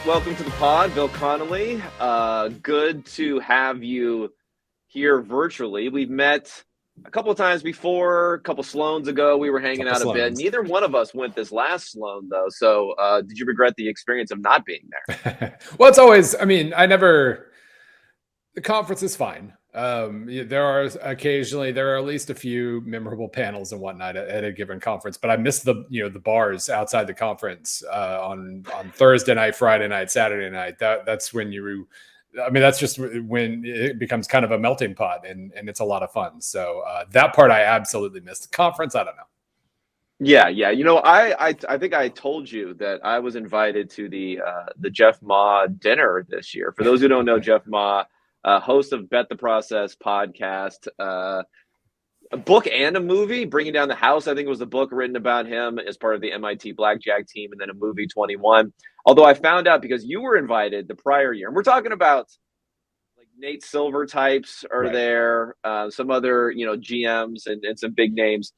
Welcome to the pod, Bill Connelly. Good to have you here virtually. We've met a couple of times before, a couple Sloans ago. We were hanging out a bit. Neither one of us went this last Sloan, though. So did you regret the experience of not being there? Well, it's always, the conference is fine. There are at least a few memorable panels and whatnot at a given conference, but I miss the bars outside the conference on Thursday night, Friday night, Saturday night. That's when that's just when it becomes kind of a melting pot, and it's a lot of fun. So that part I absolutely missed. The conference, I don't know. Yeah. I think I told you that I was invited to the Jeff Ma dinner this year. For those who don't know, Jeff Ma, host of Bet the Process podcast, a book and a movie, Bringing Down the House. I think it was a book written about him as part of the MIT Blackjack team, and then a movie, 21. Although I found out because you were invited the prior year, and we're talking about like Nate Silver types are there, some other GMs and some big names.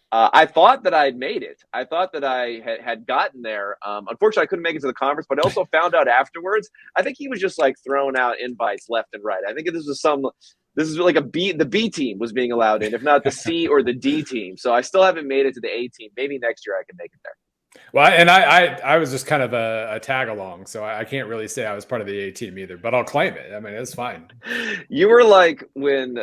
I thought that I had made it. I thought that I had gotten there. Unfortunately, I couldn't make it to the conference, but I also found out afterwards, I think he was just like throwing out invites left and right. I think this is like the B team was being allowed in, if not the C or the D team. So I still haven't made it to the A team. Maybe next year I can make it there. Well, and I was just kind of a tag along, so I can't really say I was part of the A team either, but I'll claim it. I mean, it's fine. You were like when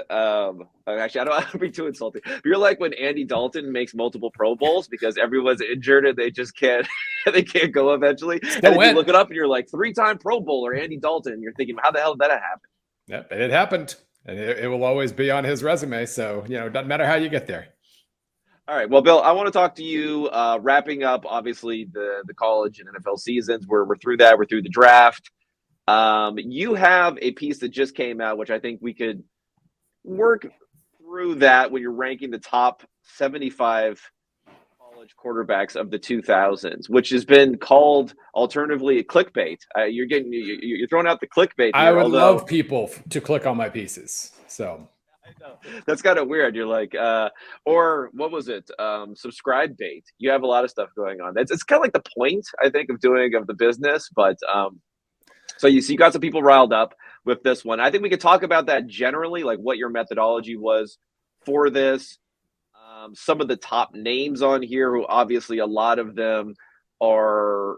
actually I don't want to be too insulting. You're like when Andy Dalton makes multiple Pro Bowls because everyone's injured and they just can't they can't go eventually. And then you look it up and you're like 3-time Pro Bowler Andy Dalton. And you're thinking, how the hell did that happen? Yep, it happened, and it will always be on his resume. So it doesn't matter how you get there. All right. Well, Bill, I want to talk to you wrapping up, obviously, the college and NFL seasons. We're through that. We're through the draft. You have a piece that just came out, which I think we could work through that when you're ranking the top 75 college quarterbacks of the 2000s, which has been called alternatively clickbait. You're throwing out the clickbait here, I would love people to click on my pieces. So I know. That's kind of weird. You're like, or what was it? Subscribe bait. You have a lot of stuff going on. It's kind of like the point, I think, of the business. But so you got some people riled up with this one. I think we could talk about that generally, like what your methodology was for this. Some of the top names on here, who obviously a lot of them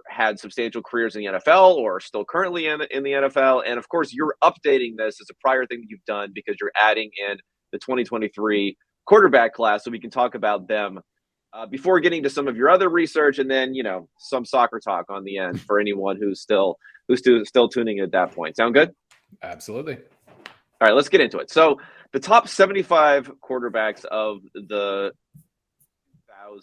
had substantial careers in the NFL or are still currently in the NFL. And of course, you're updating this as a prior thing that you've done because you're adding in the 2023 quarterback class. So we can talk about them before getting to some of your other research, and then, some soccer talk on the end for anyone who's still tuning in at that point. Sound good? Absolutely. All right, let's get into it. So the top 75 quarterbacks of the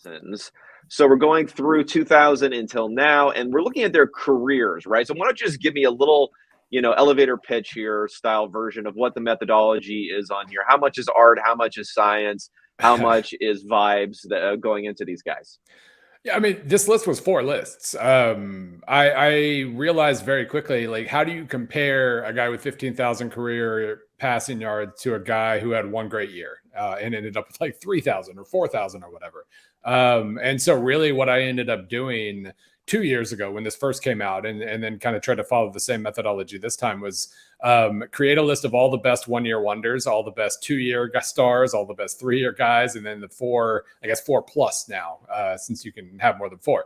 2000s. So we're going through 2000 until now, and we're looking at their careers, right? So why don't you just give me a little, elevator pitch here style version of what the methodology is on here? How much is art? How much is science? How much is vibes that going into these guys? Yeah, I mean, this list was 4 lists. I realized very quickly, like, how do you compare a guy with 15,000 career passing yards to a guy who had one great year and ended up with like 3,000 or 4,000 or whatever? And so really what I ended up doing 2 years ago when this first came out and then kind of tried to follow the same methodology this time was create a list of all the best 1-year wonders, all the best 2-year stars, all the best 3-year guys, and then the 4 plus now, since you can have more than 4.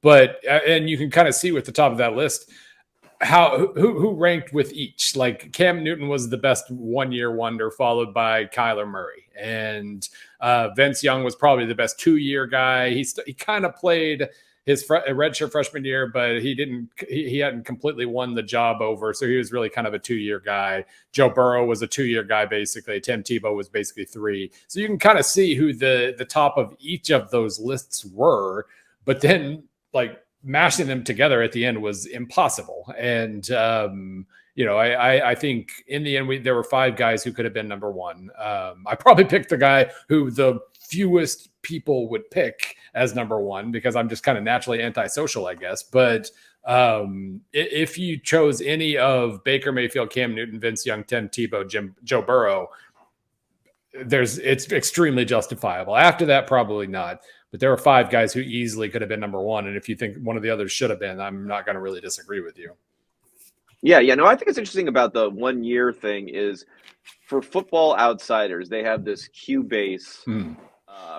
But you can kind of see with the top of that list who ranked with each. Like Cam Newton was the best 1-year wonder, followed by Kyler Murray, and Vince Young was probably the best 2-year guy. He kind of played his redshirt freshman year, but he hadn't completely won the job over, so he was really kind of a 2-year guy. Joe Burrow was a 2-year guy basically. Tim Tebow was basically 3. So you can kind of see who the top of each of those lists were, but then like mashing them together at the end was impossible. And I think in the end there were 5 guys who could have been number 1. I probably picked the guy who the fewest people would pick as number 1 because I'm just kind of naturally antisocial, I guess. But if you chose any of Baker Mayfield, Cam Newton, Vince Young, Tim Tebow, Joe Burrow, it's extremely justifiable. After that, probably not. but there were 5 guys who easily could have been number 1. And if you think one of the others should have been, I'm not going to really disagree with you. Yeah, no, I think it's interesting about the 1 year thing is for Football Outsiders, they have this Q-base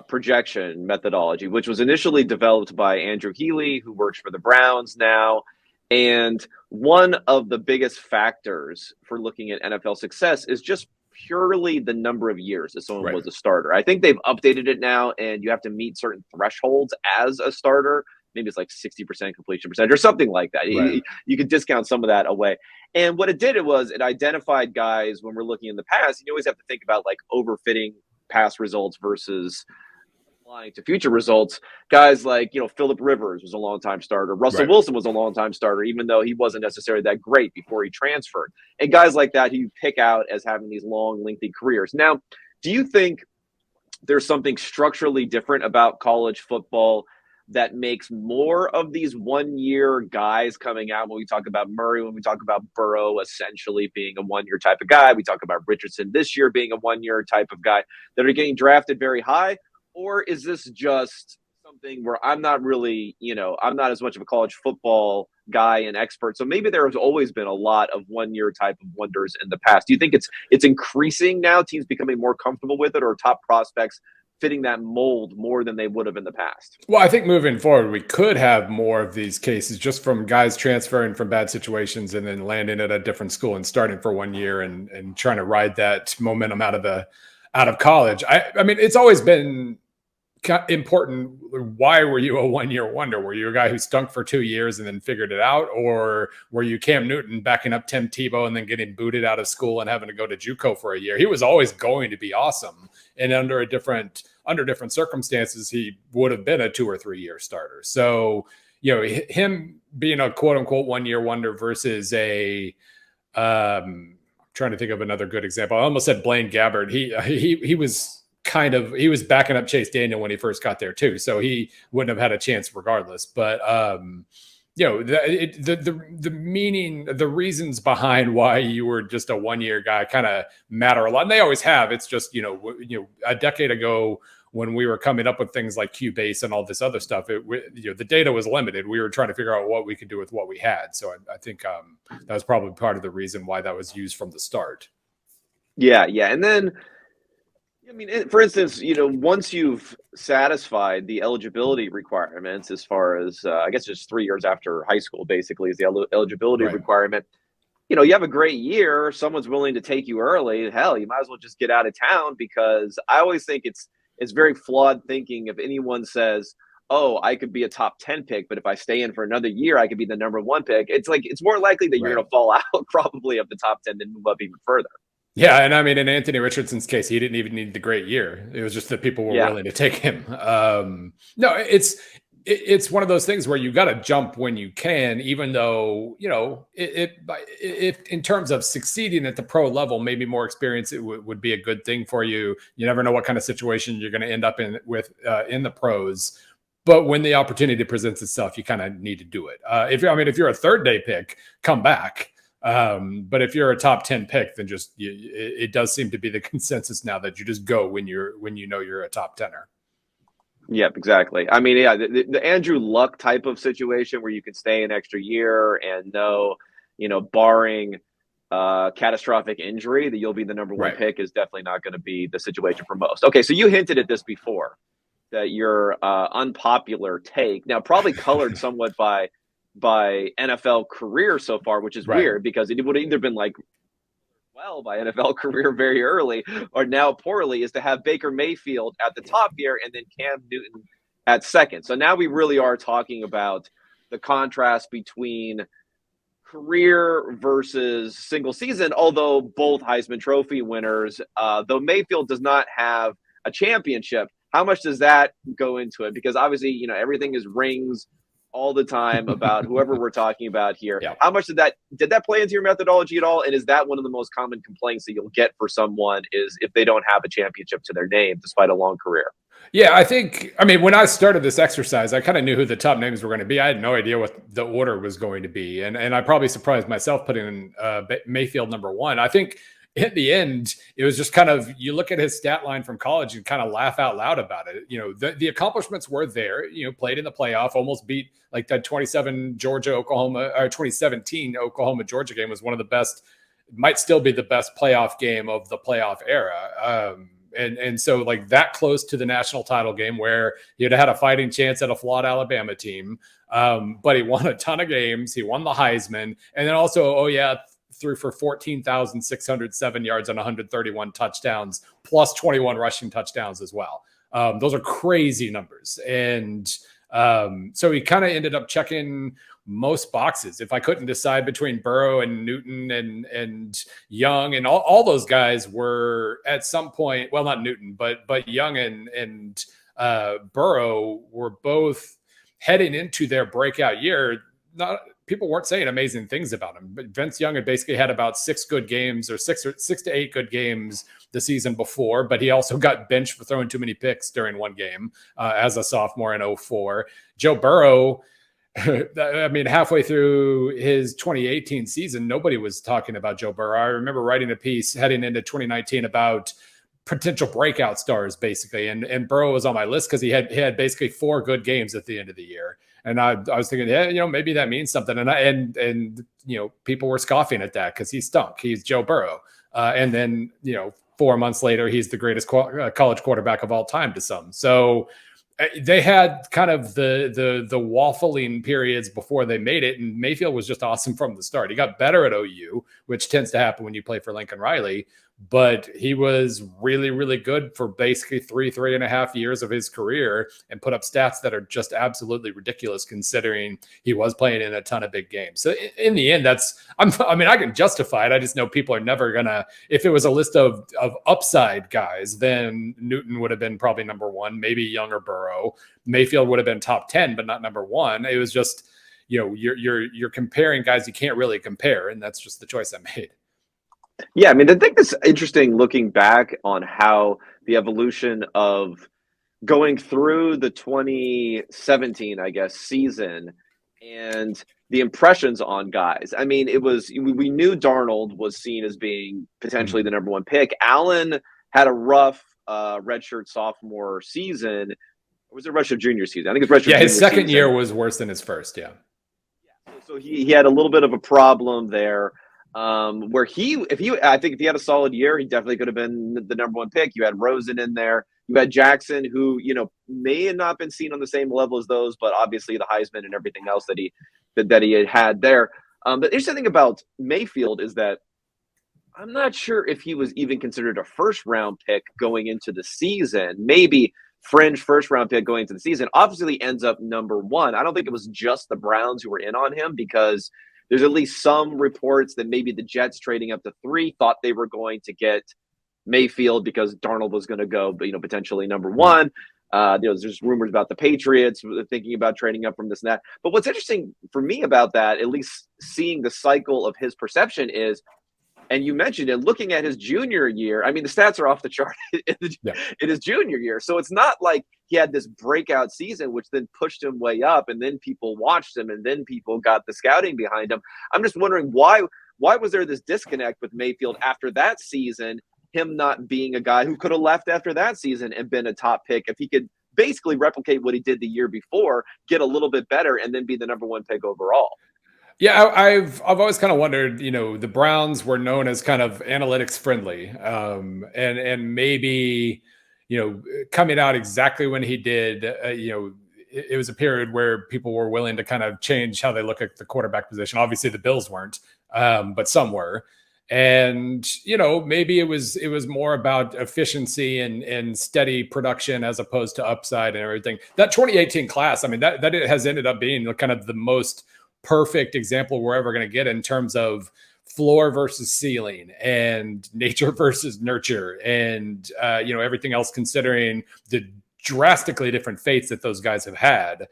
projection methodology, which was initially developed by Andrew Healy, who works for the Browns now. And one of the biggest factors for looking at NFL success is just purely the number of years that someone was a starter. I think they've updated it now, and you have to meet certain thresholds as a starter. Maybe it's like 60% completion percentage or something like that. Right. You could discount some of that away. And what it did was it identified guys when we're looking in the past. You always have to think about like overfitting past results versus applying to future results. Guys like, Phillip Rivers was a longtime starter. Russell Wilson was a longtime starter, even though he wasn't necessarily that great before he transferred. And guys like that who you pick out as having these long, lengthy careers. Now, do you think there's something structurally different about college football that makes more of these 1-year guys coming out? When we talk about Murray, when we talk about Burrow essentially being a 1-year type of guy, we talk about Richardson this year being a 1-year type of guy that are getting drafted very high? Or is this just something where I'm not really, I'm not as much of a college football guy and expert, so maybe there has always been a lot of 1-year type of wonders in the past? Do you think it's increasing now, teams becoming more comfortable with it, or top prospects fitting that mold more than they would have in the past? Well, I think moving forward, we could have more of these cases just from guys transferring from bad situations and then landing at a different school and starting for 1 year and trying to ride that momentum out of college. I mean, it's always been important. Why were you a 1-year wonder? Were you a guy who stunk for 2 years and then figured it out? Or were you Cam Newton backing up Tim Tebow and then getting booted out of school and having to go to JUCO for a year? He was always going to be awesome. And under different circumstances, he would have been a 2 or 3 year starter. So, him being a quote unquote 1-year wonder versus trying to think of another good example. I almost said Blaine Gabbert. He was he was backing up Chase Daniel when he first got there too. So he wouldn't have had a chance regardless. But, the meaning, the reasons behind why you were just a 1-year guy kind of matter a lot. And they always have. It's just, a decade ago when we were coming up with things like Q-base and all this other stuff, the data was limited. We were trying to figure out what we could do with what we had. So I think that was probably part of the reason why that was used from the start. Yeah. And then, I mean, for instance, once you've satisfied the eligibility requirements, as far as I guess just 3 years after high school, basically is the eligibility requirement. You have a great year. Someone's willing to take you early. Hell, you might as well just get out of town, because I always think it's very flawed thinking if anyone says, "Oh, I could be a top 10 pick, but if I stay in for another year, I could be the number 1 pick." It's like it's more likely that you're going to fall out probably of the top 10 than move up even further. Yeah, and I mean, in Anthony Richardson's case, he didn't even need the great year. It was just that people were willing to take him. No, it's one of those things where you got to jump when you can, even though if in terms of succeeding at the pro level, maybe more experience would be a good thing for you. You never know what kind of situation you're going to end up in in the pros. But when the opportunity presents itself, you kind of need to do it. If you're a third-day pick, come back. But if you're a top 10 pick, then it does seem to be the consensus now that you just go when you're a top 10er. Yep, exactly. I mean, yeah, the Andrew Luck type of situation where you can stay an extra year and know, barring catastrophic injury, that you'll be the number 1 pick is definitely not going to be the situation for most. Okay, so you hinted at this before, that your unpopular take, now probably colored somewhat by NFL career so far, which is weird, because it would have either been like by NFL career very early or now poorly, is to have Baker Mayfield at the top here and then Cam Newton at second. So now we really are talking about the contrast between career versus single season, although both Heisman Trophy winners, though Mayfield does not have a championship. How much does that go into it? Because obviously, everything is rings all the time about whoever we're talking about here. Yeah. How much did that play into your methodology at all? And is that one of the most common complaints that you'll get for someone, is if they don't have a championship to their name despite a long career? Yeah, when I started this exercise, I kind of knew who the top names were going to be. I had no idea what the order was going to be. And I probably surprised myself putting in Mayfield number 1. I think in the end, it was just kind of, you look at his stat line from college and kind of laugh out loud about it. The accomplishments were there. Played in the playoff, almost beat like that 2017 Oklahoma Georgia game was one of the best, might still be the best playoff game of the playoff era. And so like that close to the national title game where he'd had a fighting chance at a flawed Alabama team. But he won a ton of games. He won the Heisman. And then also, threw for 14,607 yards on 131 touchdowns, plus 21 rushing touchdowns as well. Those are crazy numbers. And so he kind of ended up checking most boxes. If I couldn't decide between Burrow and Newton and Young, and all those guys were at some point, well, not Newton, but Young and Burrow were both heading into their breakout year. People weren't saying amazing things about him, but Vince Young had basically had about 6 good games or six to 8 good games the season before, but he also got benched for throwing too many picks during one game as a sophomore in 2004. Joe Burrow, I mean, halfway through his 2018 season, nobody was talking about Joe Burrow. I remember writing a piece heading into 2019 about potential breakout stars, basically. And Burrow was on my list because he had basically 4 good games at the end of the year. And I was thinking, maybe that means something. And people were scoffing at that because he stunk. He's Joe Burrow. And then, 4 months later, he's the greatest college quarterback of all time to some. So they had kind of the waffling periods before they made it. And Mayfield was just awesome from the start. He got better at OU, which tends to happen when you play for Lincoln Riley. But he was really, really good for basically 3.5 years of his career and put up stats that are just absolutely ridiculous considering he was playing in a ton of big games. So in the end, I can justify it. I just know people are never going to, if it was a list of upside guys, then Newton would have been probably number 1, maybe Young or Burrow. Mayfield would have been top 10, but not number 1. It was just, you're comparing guys you can't really compare. And that's just the choice I made. Yeah, I mean, I think it's interesting looking back on how the evolution of going through the 2017, I guess, season and the impressions on guys. I mean, we knew Darnold was seen as being potentially the number 1 pick. Allen had a rough redshirt sophomore season. Or was it redshirt junior season? I think it's redshirt. Yeah, his second year was worse than his first. Yeah. So he had a little bit of a problem there. Where I think if he had a solid year, he definitely could have been the number 1 pick. You had Rosen in there. You had Jackson, who, may have not been seen on the same level as those, but obviously the Heisman and everything else that he had there. The interesting thing about Mayfield is that I'm not sure if he was even considered a first-round pick going into the season. Maybe fringe first-round pick going into the season. Obviously ends up number 1. I don't think it was just the Browns who were in on him because there's at least some reports that maybe the Jets trading up to 3 thought they were going to get Mayfield because Darnold was going to go, potentially number 1. There's rumors about the Patriots thinking about trading up from this and that. But what's interesting for me about that, at least seeing the cycle of his perception is, and you mentioned it, looking at his junior year, I mean, the stats are off the chart in his junior year. So it's not like he had this breakout season, which then pushed him way up, and then people watched him, and then people got the scouting behind him. I'm just wondering why was there this disconnect with Mayfield after that season, him not being a guy who could have left after that season and been a top pick if he could basically replicate what he did the year before, get a little bit better, and then be the number 1 pick overall. Yeah, I've always kind of wondered, the Browns were known as kind of analytics friendly, and maybe, coming out exactly when he did, it was a period where people were willing to kind of change how they look at the quarterback position. Obviously the Bills weren't, but some were. And, maybe it was more about efficiency and steady production as opposed to upside and everything. That 2018 class, I mean, that it has ended up being kind of the most perfect example we're ever going to get in terms of floor versus ceiling and nature versus nurture and everything else, considering the drastically different fates that those guys have had.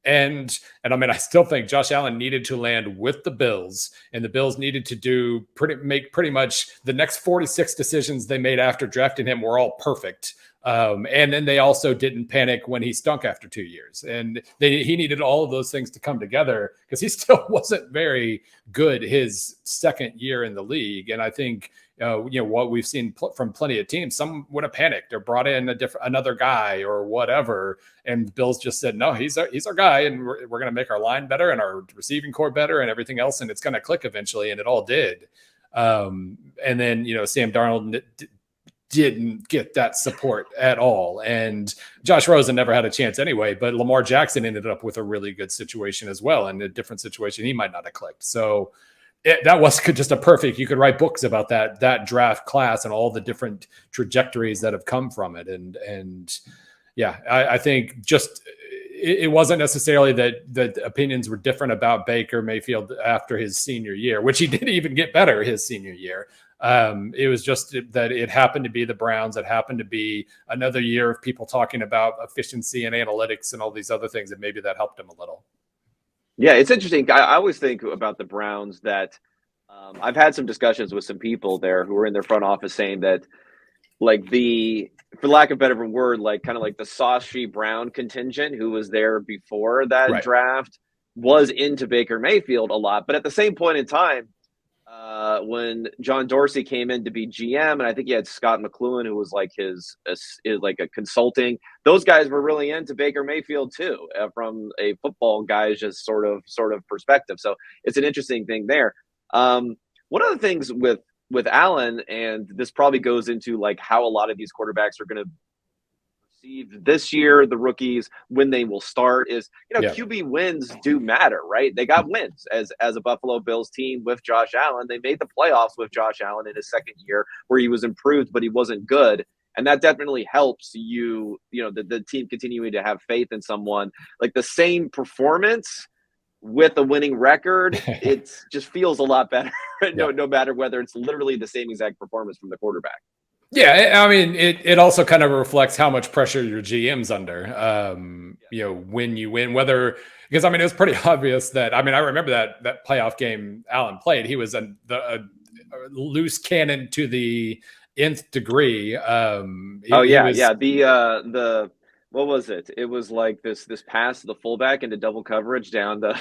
And I mean, I still think Josh Allen needed to land with the Bills, and the Bills needed to make pretty much the next 46 decisions they made after drafting him were all perfect. And then they also didn't panic when he stunk after 2 years. And he needed all of those things to come together because he still wasn't very good his second year in the league. And I think, what we've seen from plenty of teams, some would have panicked or brought in another guy or whatever. And the Bills just said, no, he's our guy. And we're going to make our line better and our receiving core better and everything else. And it's going to click eventually. And it all did. And then, Sam Darnold didn't get that support at all. And Josh Rosen never had a chance anyway, but Lamar Jackson ended up with a really good situation as well. And a different situation, he might not have clicked. So that was just a perfect, you could write books about that draft class and all the different trajectories that have come from it. And yeah, I think just, it wasn't necessarily that opinions were different about Baker Mayfield after his senior year, which he didn't even get better his senior year. It was just that it happened to be the Browns. It happened to be another year of people talking about efficiency and analytics and all these other things, and maybe that helped him a little. Yeah, it's interesting. I always think about the Browns that I've had some discussions with some people there who were in their front office saying that, like, for lack of a better word, like kind of like the Sashi Brown contingent who was there before that draft was into Baker Mayfield a lot. But at the same point in time, when John Dorsey came in to be GM, and I think he had Scott McLuhan, who was like his like a consulting. Those guys were really into Baker Mayfield too, from a football guy's just sort of perspective. So it's an interesting thing there. One of the things with Allen, and this probably goes into like how a lot of these quarterbacks are going to received this year, the rookies, when they will start, is QB wins do matter, right? They got wins as a Buffalo Bills team with Josh Allen. They made the playoffs with Josh Allen in his second year, where he was improved, but he wasn't good. And that definitely helps the team continuing to have faith in someone. Like the same performance with a winning record, it just feels a lot better. No matter whether it's literally the same exact performance from the quarterback. Yeah, I mean, it also kind of reflects how much pressure your GM's under, when you win, because I mean, it was pretty obvious that, I mean, I remember that playoff game Allen played, he was a loose cannon to the nth degree. What was it? It was like this pass to the fullback into double coverage down the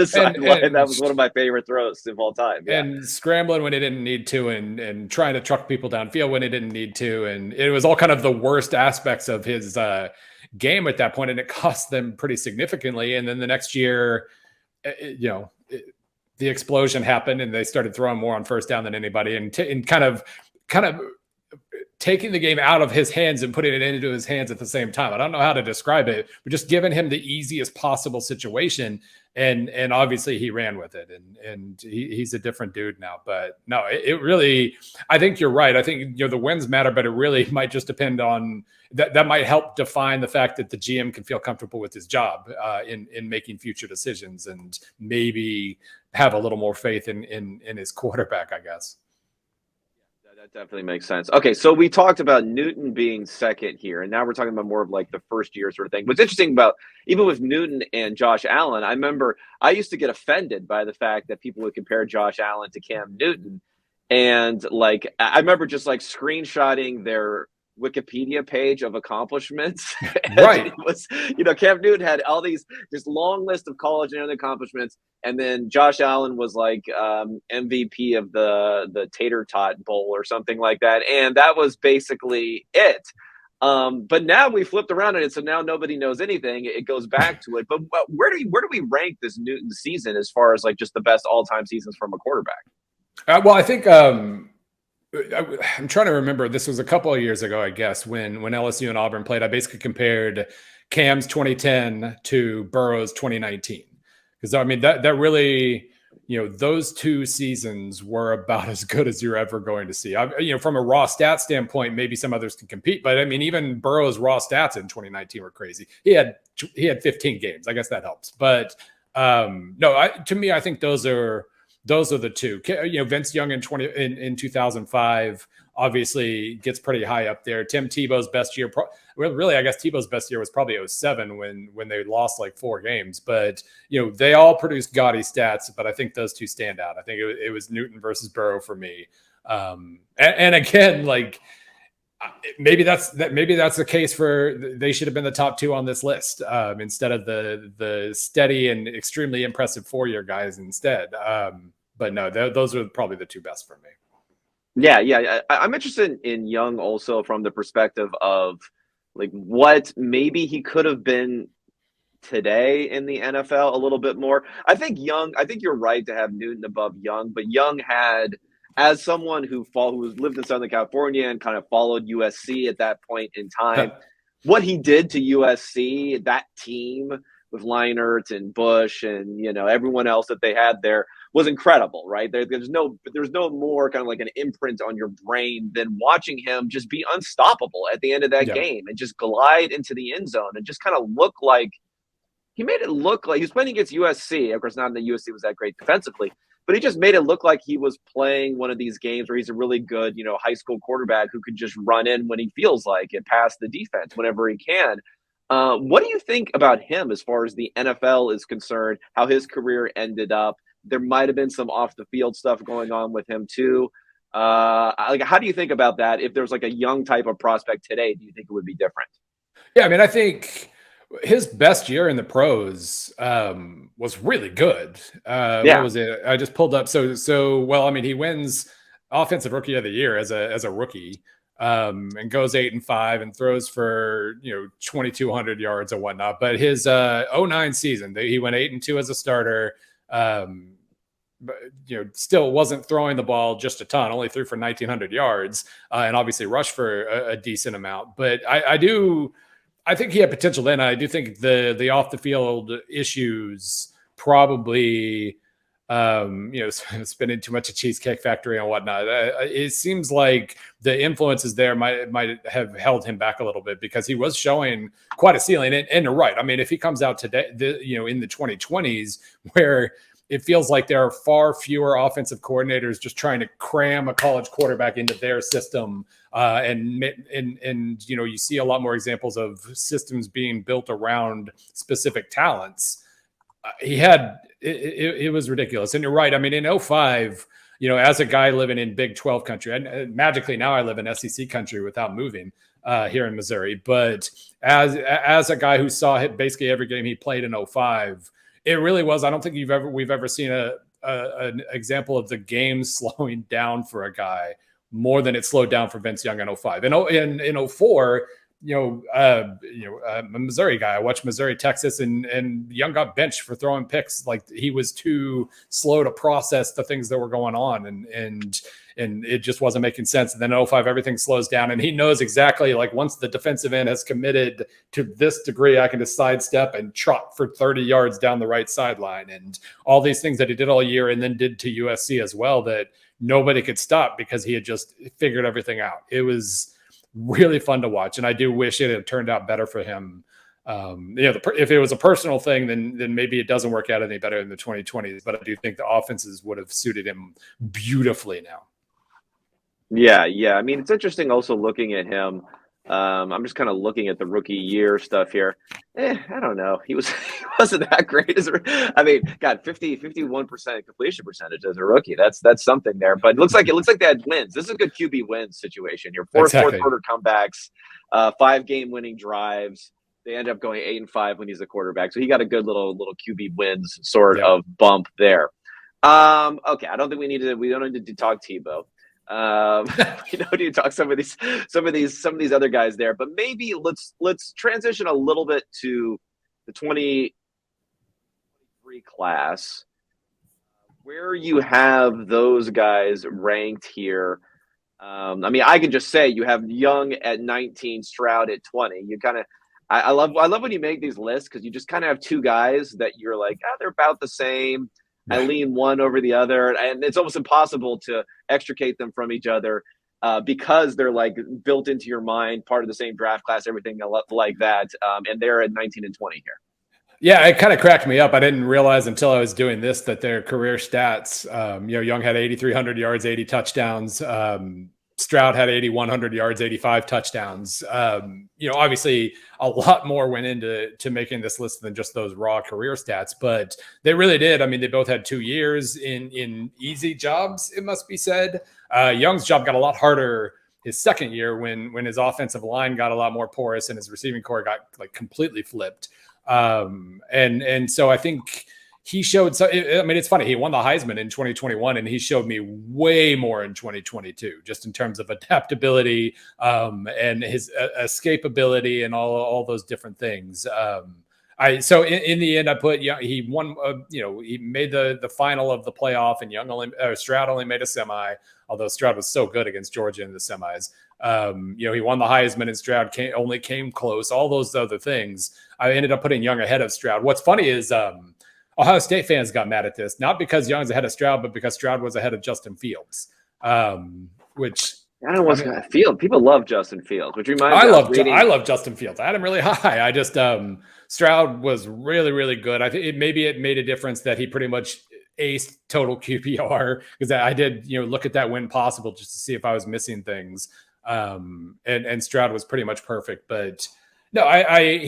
sideline. That was one of my favorite throws of all time. Yeah. And scrambling when he didn't need to, and trying to truck people downfield when he didn't need to, and it was all kind of the worst aspects of his game at that point, and it cost them pretty significantly. And then the next year, the explosion happened, and they started throwing more on first down than anybody, and kind of taking the game out of his hands and putting it into his hands at the same time. I don't know how to describe it, but just giving him the easiest possible situation. And obviously he ran with it, and he's a different dude now. But no, it really, I think you're right. I think, the wins matter, but it really might just depend on that might help define the fact that the GM can feel comfortable with his job in making future decisions, and maybe have a little more faith in his quarterback, I guess. That definitely makes sense. Okay, so we talked about Newton being second here, and now we're talking about more of like the first year sort of thing. What's interesting about, even with Newton and Josh Allen, I remember I used to get offended by the fact that people would compare Josh Allen to Cam Newton. And like, I remember just like screenshotting their Wikipedia page of accomplishments. Right. It was, Cam Newton had all these, this long list of college and other accomplishments. And then Josh Allen was like MVP of the Tater Tot Bowl or something like that. And that was basically it. But now we flipped around on it. So now nobody knows anything. It goes back to it. But where do we rank this Newton season as far as like just the best all-time seasons from a quarterback? Well, I think I'm trying to remember. This was a couple of years ago, I guess, when LSU and Auburn played. I basically compared Cam's 2010 to Burrow's 2019. Because, I mean, that really, those two seasons were about as good as you're ever going to see. From a raw stat standpoint, maybe some others can compete. But, I mean, even Burrow's raw stats in 2019 were crazy. He had 15 games. I guess that helps. But, no, to me, I think those are those are the two. Vince Young in 2005 obviously gets pretty high up there. Tim Tebow's best year, really, I guess Tebow's best year was probably '07 when they lost like 4 games. But they all produced gaudy stats. But I think those two stand out. I think it was Newton versus Burrow for me. And again, like maybe that's the case for they should have been the top 2 on this list instead of the steady and extremely impressive 4-year guys instead. But no, those are probably the 2 best for me. Yeah. I'm interested in Young also from the perspective of like what maybe he could have been today in the NFL a little bit more. I think you're right to have Newton above Young, but Young had, as someone who lived in Southern California and kind of followed USC at that point in time, what he did to USC, that team with Leinart and Bush and everyone else that they had there was incredible, right? There's no more kind of like an imprint on your brain than watching him just be unstoppable at the end of that game and just glide into the end zone and just kind of look like he made it look like he was playing against USC. Of course, not that USC was that great defensively, but he just made it look like he was playing one of these games where he's a really good, high school quarterback who could just run in when he feels like it, past the defense whenever he can. What do you think about him as far as the NFL is concerned, how his career ended up? There might have been some off the field stuff going on with him too. How do you think about that? If there's like a Young type of prospect today, do you think it would be different? Yeah, I mean, I think his best year in the pros was really good. What was it? I just pulled up. Well, I mean, he wins Offensive Rookie of the Year as a rookie, and goes 8-5 and throws for 2,200 yards and whatnot. But his '09 season, he went 8-2 as a starter. But still wasn't throwing the ball just a ton. Only threw for 1,900 yards, and obviously rushed for a decent amount. But I think he had potential then. I do think the off the field issues probably, spending too much at Cheesecake Factory and whatnot. It seems like the influences there might have held him back a little bit because he was showing quite a ceiling. And you're right. I mean, if he comes out today, in the 2020s, where it feels like there are far fewer offensive coordinators just trying to cram a college quarterback into their system. And you see a lot more examples of systems being built around specific talents. It was ridiculous. And you're right. I mean, in '05, as a guy living in Big 12 country, and magically now I live in SEC country without moving here in Missouri. But as a guy who saw basically every game he played in '05, it really was. I don't think we've ever seen an example of the game slowing down for a guy more than it slowed down for Vince Young in '05. In '04, a Missouri guy. I watched Missouri, Texas, and Young got benched for throwing picks. Like he was too slow to process the things that were going on, and it just wasn't making sense. And then in '05, everything slows down, and he knows exactly, like, once the defensive end has committed to this degree, I can just sidestep and trot for 30 yards down the right sideline, and all these things that he did all year and then did to USC as well that nobody could stop because he had just figured everything out. It was really fun to watch, and I do wish it had turned out better for him. If it was a personal thing, then maybe it doesn't work out any better in the 2020s. But I do think the offenses would have suited him beautifully now. Yeah. I mean, it's interesting also looking at him. I'm just kind of looking at the rookie year stuff here. I don't know. He wasn't that great. I mean, got 51% completion percentage as a rookie. That's something there. But it looks like they had wins. This is a good QB wins situation here. Fourth quarter comebacks, 5-game winning drives. They end up going 8-5 when he's a quarterback. So he got a good little QB wins sort of bump there. Okay, I don't think we don't need to talk Tebow. We don't need to talk some of these other guys there, but maybe let's transition a little bit to the 2023 class, where you have those guys ranked here. I mean, I can just say you have Young at 19, Stroud at 20. You kind of, I love when you make these lists because you just kind of have two guys that you're like, they're about the same. I lean one over the other, and it's almost impossible to extricate them from each other because they're like built into your mind, part of the same draft class, everything like that. And they're at 19 and 20 here. Yeah, it kind of cracked me up. I didn't realize until I was doing this that their career stats, Young had 8,300 yards, 80 touchdowns. Stroud had 8,100 yards, 85 touchdowns. Obviously a lot more went into making this list than just those raw career stats, but they really did. I mean, they both had 2 years in easy jobs, it must be said. Young's job got a lot harder his second year when his offensive line got a lot more porous and his receiving core got like completely flipped. And so I think he showed. So I mean, it's funny. He won the Heisman in 2021, and he showed me way more in 2022, just in terms of adaptability and his escapability and all those different things. So in the end, I put he won. He made the final of the playoff, and Stroud only made a semi. Although Stroud was so good against Georgia in the semis. He won the Heisman, and Stroud only came close. All those other things, I ended up putting Young ahead of Stroud. What's funny is Ohio State fans got mad at this, not because Young's ahead of Stroud, but because Stroud was ahead of Justin Fields, which. I don't know what's going to feel. People love Justin Fields, which reminds me. I love Justin Fields. I had him really high. I just Stroud was really, really good. I think it made a difference that he pretty much aced total QPR, because I did look at that when possible just to see if I was missing things. And Stroud was pretty much perfect, but no, I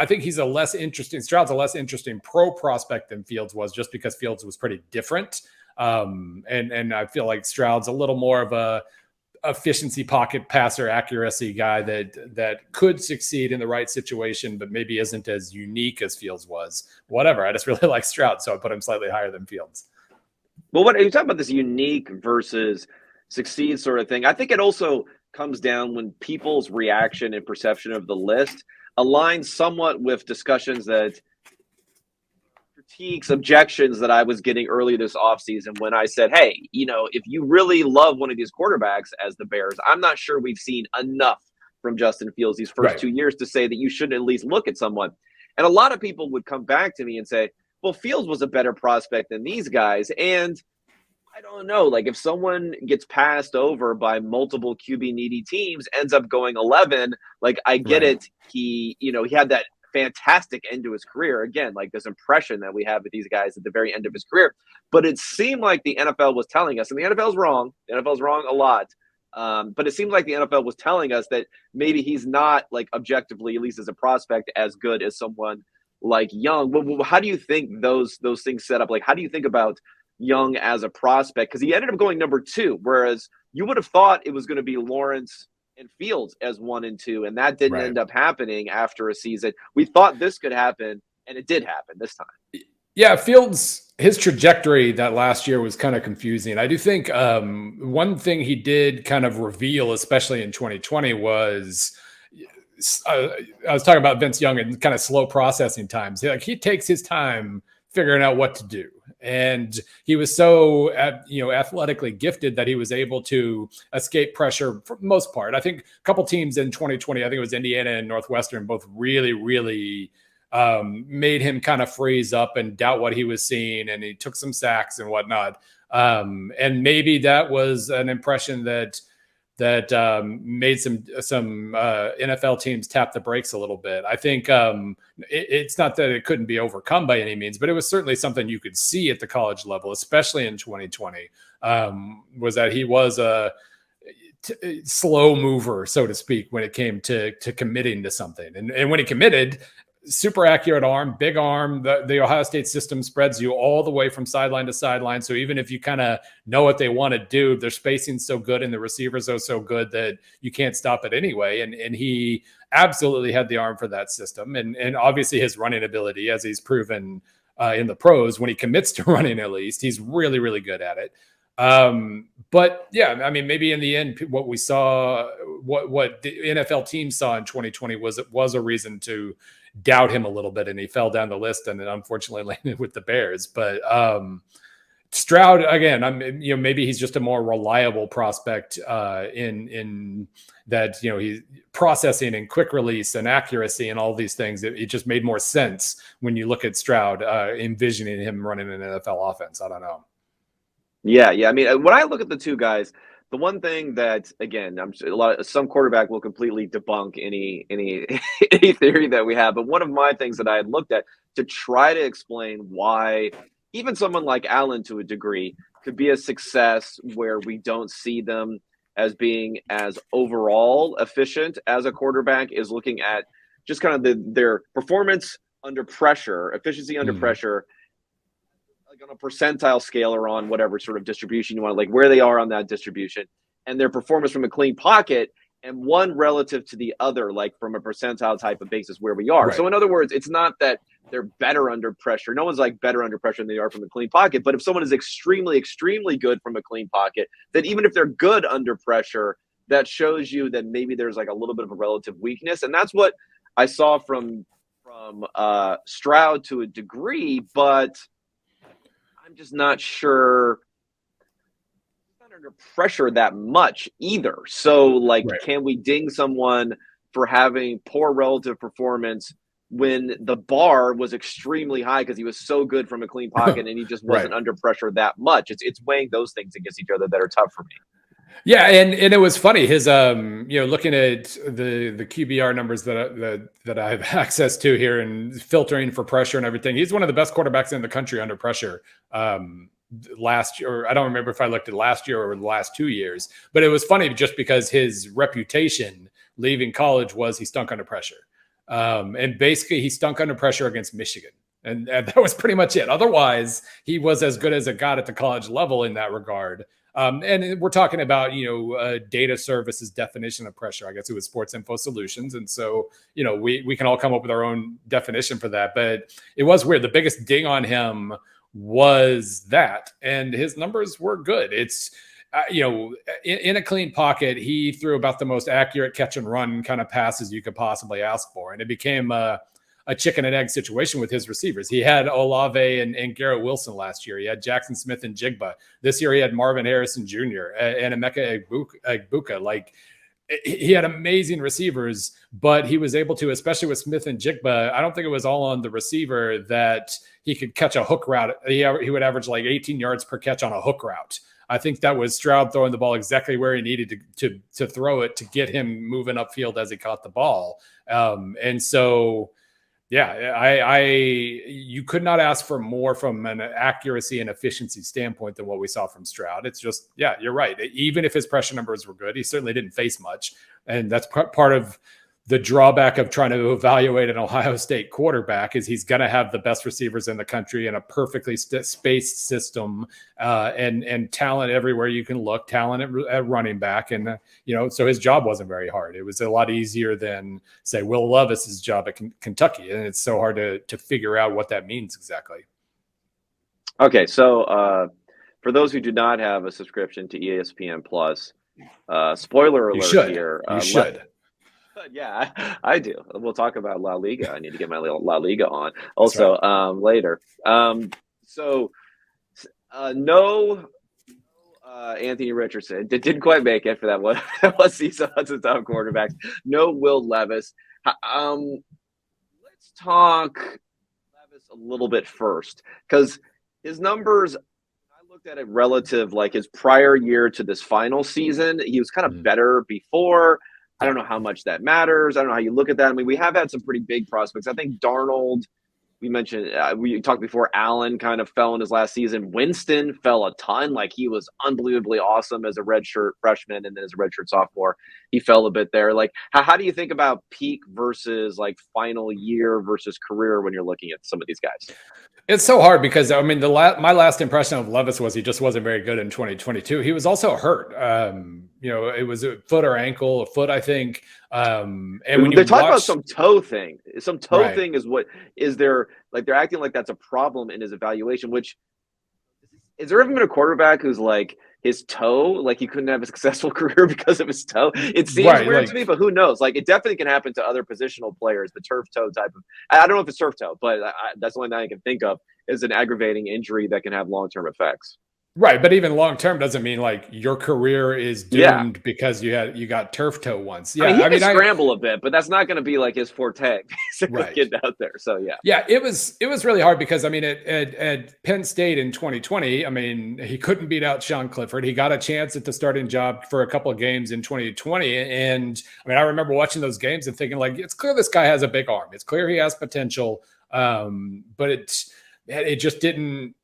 think he's a less interesting. Stroud's a less interesting pro prospect than Fields was, just because Fields was pretty different. And I feel like Stroud's a little more of a efficiency pocket passer accuracy guy that could succeed in the right situation, but maybe isn't as unique as Fields was. Whatever. I just really like Stroud, so I put him slightly higher than Fields. Well, what are you talking about, this unique versus succeed sort of thing? I think it also comes down when people's reaction and perception of the list aligns somewhat with discussions that critiques, objections that I was getting early this offseason when I said, hey, if you really love one of these quarterbacks as the Bears, I'm not sure we've seen enough from Justin Fields these first 2 years to say that you shouldn't at least look at someone. And a lot of people would come back to me and say, well, Fields was a better prospect than these guys. And I don't know, like if someone gets passed over by multiple QB needy teams, ends up going 11, like I get it. He had that fantastic end to his career. Again, like this impression that we have with these guys at the very end of his career. But it seemed like the NFL was telling us, and the NFL's wrong. The NFL's wrong a lot. But it seemed like the NFL was telling us that maybe he's not, like objectively, at least as a prospect, as good as someone like Young. How do you think those things set up? Like, how do you think about Young as a prospect? Because he ended up going number 2, whereas you would have thought it was going to be Lawrence and Fields as 1 and 2, and that didn't end up happening after a season. We thought this could happen, and it did happen this time. Yeah, Fields, his trajectory that last year was kind of confusing. I do think one thing he did kind of reveal, especially in 2020, was I was talking about Vince Young and kind of slow processing times. He takes his time figuring out what to do. And he was so, athletically gifted that he was able to escape pressure for the most part. I think a couple teams in 2020, I think it was Indiana and Northwestern, both really, really made him kind of freeze up and doubt what he was seeing. And he took some sacks and whatnot. And maybe that was an impression that made some NFL teams tap the brakes a little bit. I think it's not that it couldn't be overcome by any means, but it was certainly something you could see at the college level, especially in 2020, was that he was a slow mover, so to speak, when it came to committing to something. And when he committed, super accurate arm, big arm. The Ohio State system spreads you all the way from sideline to sideline. So even if you kind of know what they want to do, their spacing's so good and the receivers are so good that you can't stop it anyway. And he absolutely had the arm for that system. And obviously his running ability, as he's proven in the pros, when he commits to running, at least, he's really, really good at it. But yeah, I mean, maybe in the end, what we saw, what the NFL team saw in 2020 was a reason to doubt him a little bit, and he fell down the list and then unfortunately landed with the Bears. But Stroud, again, maybe he's just a more reliable prospect in that, he's processing and quick release and accuracy and all these things. It just made more sense when you look at Stroud, envisioning him running an NFL offense. I don't know. Yeah. I mean, when I look at the two guys, the one thing that, again, some quarterback will completely debunk any any theory that we have. But one of my things that I had looked at to try to explain why even someone like Allen, to a degree, could be a success where we don't see them as being as overall efficient as a quarterback, is looking at just kind of their performance under pressure, efficiency under pressure, like on a percentile scale or on whatever sort of distribution you want, like where they are on that distribution, and their performance from a clean pocket, and one relative to the other, like from a percentile type of basis where we are. Right. So in other words, it's not that they're better under pressure. No one's like better under pressure than they are from a clean pocket. But if someone is extremely, extremely good from a clean pocket, then even if they're good under pressure, that shows you that maybe there's like a little bit of a relative weakness. And that's what I saw from Stroud to a degree, but I'm just not sure not under pressure that much either. So like, Can we ding someone for having poor relative performance when the bar was extremely high because he was so good from a clean pocket and he just wasn't under pressure that much? It's weighing those things against each other that are tough for me. Yeah, and it was funny, his looking at the QBR numbers that I have access to here and filtering for pressure and everything. He's one of the best quarterbacks in the country under pressure. Last year, I don't remember if I looked at last year or the last 2 years, but it was funny just because his reputation leaving college was he stunk under pressure. And basically he stunk under pressure against Michigan. And that was pretty much it. Otherwise, he was as good as it got at the college level in that regard. And we're talking about, data services definition of pressure. I guess it was Sports Info Solutions. And so, we can all come up with our own definition for that. But it was weird. The biggest ding on him was that. And his numbers were good. It's, in a clean pocket, he threw about the most accurate catch and run kind of passes you could possibly ask for. And it became a chicken and egg situation with his receivers. He had Olave and Garrett Wilson last year. He had Jackson Smith and Jigba. This year he had Marvin Harrison Jr. and Emeka Egbuka. Like, he had amazing receivers, but he was able to, especially with Smith and Jigba, I don't think it was all on the receiver that he could catch a hook route. He would average like 18 yards per catch on a hook route. I think that was Stroud throwing the ball exactly where he needed to throw it to get him moving upfield as he caught the ball. And so, yeah, you could not ask for more from an accuracy and efficiency standpoint than what we saw from Stroud. It's just, yeah, you're right. Even if his pressure numbers were good, he certainly didn't face much. And that's part of the drawback of trying to evaluate an Ohio State quarterback is he's going to have the best receivers in the country and a perfectly spaced system and talent everywhere you can look, talent at running back. And, so his job wasn't very hard. It was a lot easier than, say, Will Levis's job at Kentucky. And it's so hard to figure out what that means exactly. Okay, so for those who do not have a subscription to ESPN Plus, spoiler alert here. You should. Yeah, I do. We'll talk about La Liga. I need to get my La Liga on also later. No Anthony Richardson didn't quite make it for that one. Let's see some top quarterbacks. No Will Levis. Let's talk Levis a little bit first because his numbers, I looked at it relative, like his prior year to this final season. He was kind of better before. I don't know how much that matters. I don't know how you look at that. I mean, we have had some pretty big prospects. I think Darnold, we mentioned, we talked before, Allen kind of fell in his last season. Winston fell a ton. Like, he was unbelievably awesome as a redshirt freshman, and then as a redshirt sophomore, he fell a bit there. Like, how do you think about peak versus like final year versus career when you're looking at some of these guys? It's so hard because, I mean, my last impression of Levis was he just wasn't very good in 2022. He was also hurt. It was a foot or ankle, a foot, I think. And when they talk about some toe thing, thing is what is there, like they're acting like that's a problem in his evaluation, which is there ever been a quarterback who's like his toe, like he couldn't have a successful career because of his toe? It seems weird to me, but who knows? Like, it definitely can happen to other positional players, the turf toe type of, I don't know if it's turf toe, but that's the only thing I can think of is an aggravating injury that can have long-term effects. Right, but even long term doesn't mean like your career is Yeah. doomed because you got turf toe once. I mean, Yeah, he I can mean, I scramble a bit, but that's not going to be like his forte, basically, right. getting out there. So, yeah. Yeah, it was really hard because I mean at Penn State in 2020, I mean he couldn't beat out Sean Clifford. He got a chance at the starting job for a couple of games in 2020, and I mean I remember watching those games and thinking like it's clear this guy has a big arm. It's clear he has potential, but it just didn't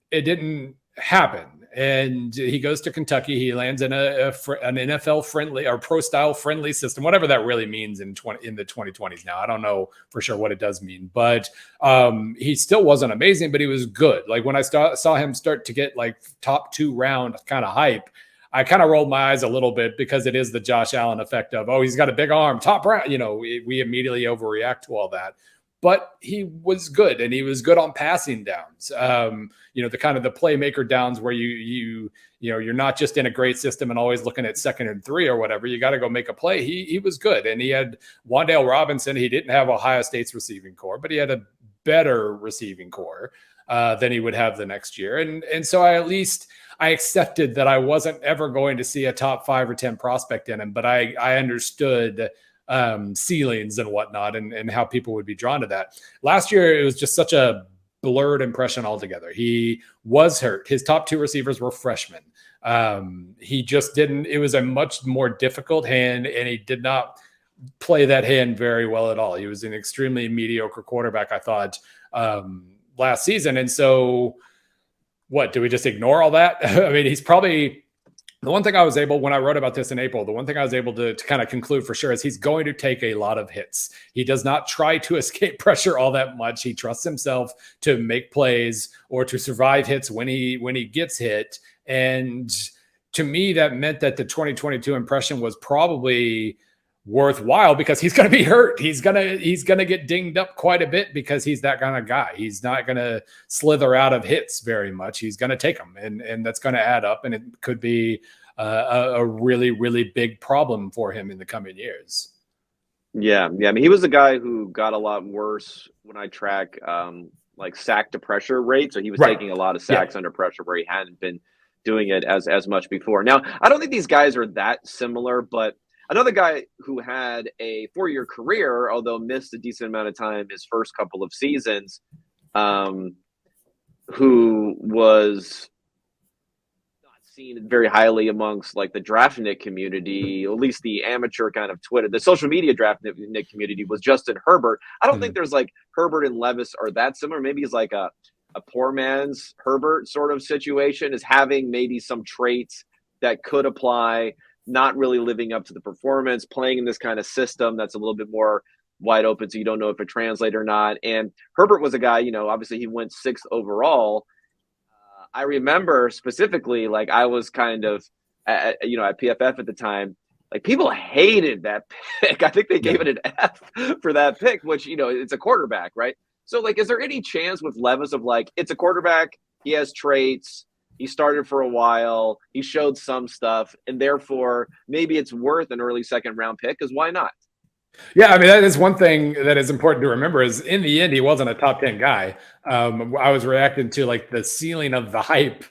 happen. And he goes to Kentucky. He lands in an NFL friendly or pro style friendly system, whatever that really means in the 2020s. Now I don't know for sure what it does mean, but he still wasn't amazing, but he was good. Like when I saw him start to get like top 2 round kind of hype, I kind of rolled my eyes a little bit because it is the Josh Allen effect of, oh, he's got a big arm, top round. We immediately overreact to all that. But he was good, and he was good on passing downs. The kind of the playmaker downs where you're not just in a great system and always looking at 2nd and 3 or whatever. You got to go make a play. He was good, and he had Wan'Dale Robinson. He didn't have Ohio State's receiving core, but he had a better receiving core than he would have the next year. And so I accepted that I wasn't ever going to see a top 5 or 10 prospect in him, but I understood ceilings and whatnot and how people would be drawn to that. Last year, it was just such a blurred impression altogether. He was hurt. His top 2 receivers were freshmen. He just didn't, it was a much more difficult hand, and he did not play that hand very well at all. He was an extremely mediocre quarterback, I thought, last season. And so what, do we just ignore all that? I mean, he's probably, the one thing I was able, when I wrote about this in April, the one thing I was able to kind of conclude for sure is he's going to take a lot of hits. He does not try to escape pressure all that much. He trusts himself to make plays or to survive hits when he gets hit. And to me, that meant that the 2022 impression was probably worthwhile because he's going to be hurt. He's going to get dinged up quite a bit because he's that kind of guy. He's not going to slither out of hits very much. He's going to take them, and that's going to add up, and it could be a really, really big problem for him in the coming years. Yeah. I mean, he was a guy who got a lot worse when I track like sack to pressure rate. So he was Right. taking a lot of sacks under pressure where he hadn't been doing it as much before. Now, I don't think these guys are that similar, but another guy who had a 4-year career, although missed a decent amount of time his first couple of seasons, who was not seen very highly amongst like the draftnik community, or at least the amateur kind of Twitter, the social media draftnik community, was Justin Herbert. I don't think there's like Herbert and Levis are that similar. Maybe he's like a poor man's Herbert sort of situation, is having maybe some traits that could apply, not really living up to the performance, playing in this kind of system that's a little bit more wide open, so you don't know if it translates or not. And Herbert was a guy, obviously he went 6th overall. I remember specifically, like I was kind of, at PFF at the time, like people hated that pick. I think they gave it an F for that pick, which, it's a quarterback, right? So like, is there any chance with Levis of like, it's a quarterback, he has traits, he started for a while, he showed some stuff, and therefore maybe it's worth an early 2nd round pick? Because why not? Yeah, I mean, that is one thing that is important to remember is in the end, he wasn't a top 10 guy. I was reacting to like the ceiling of the hype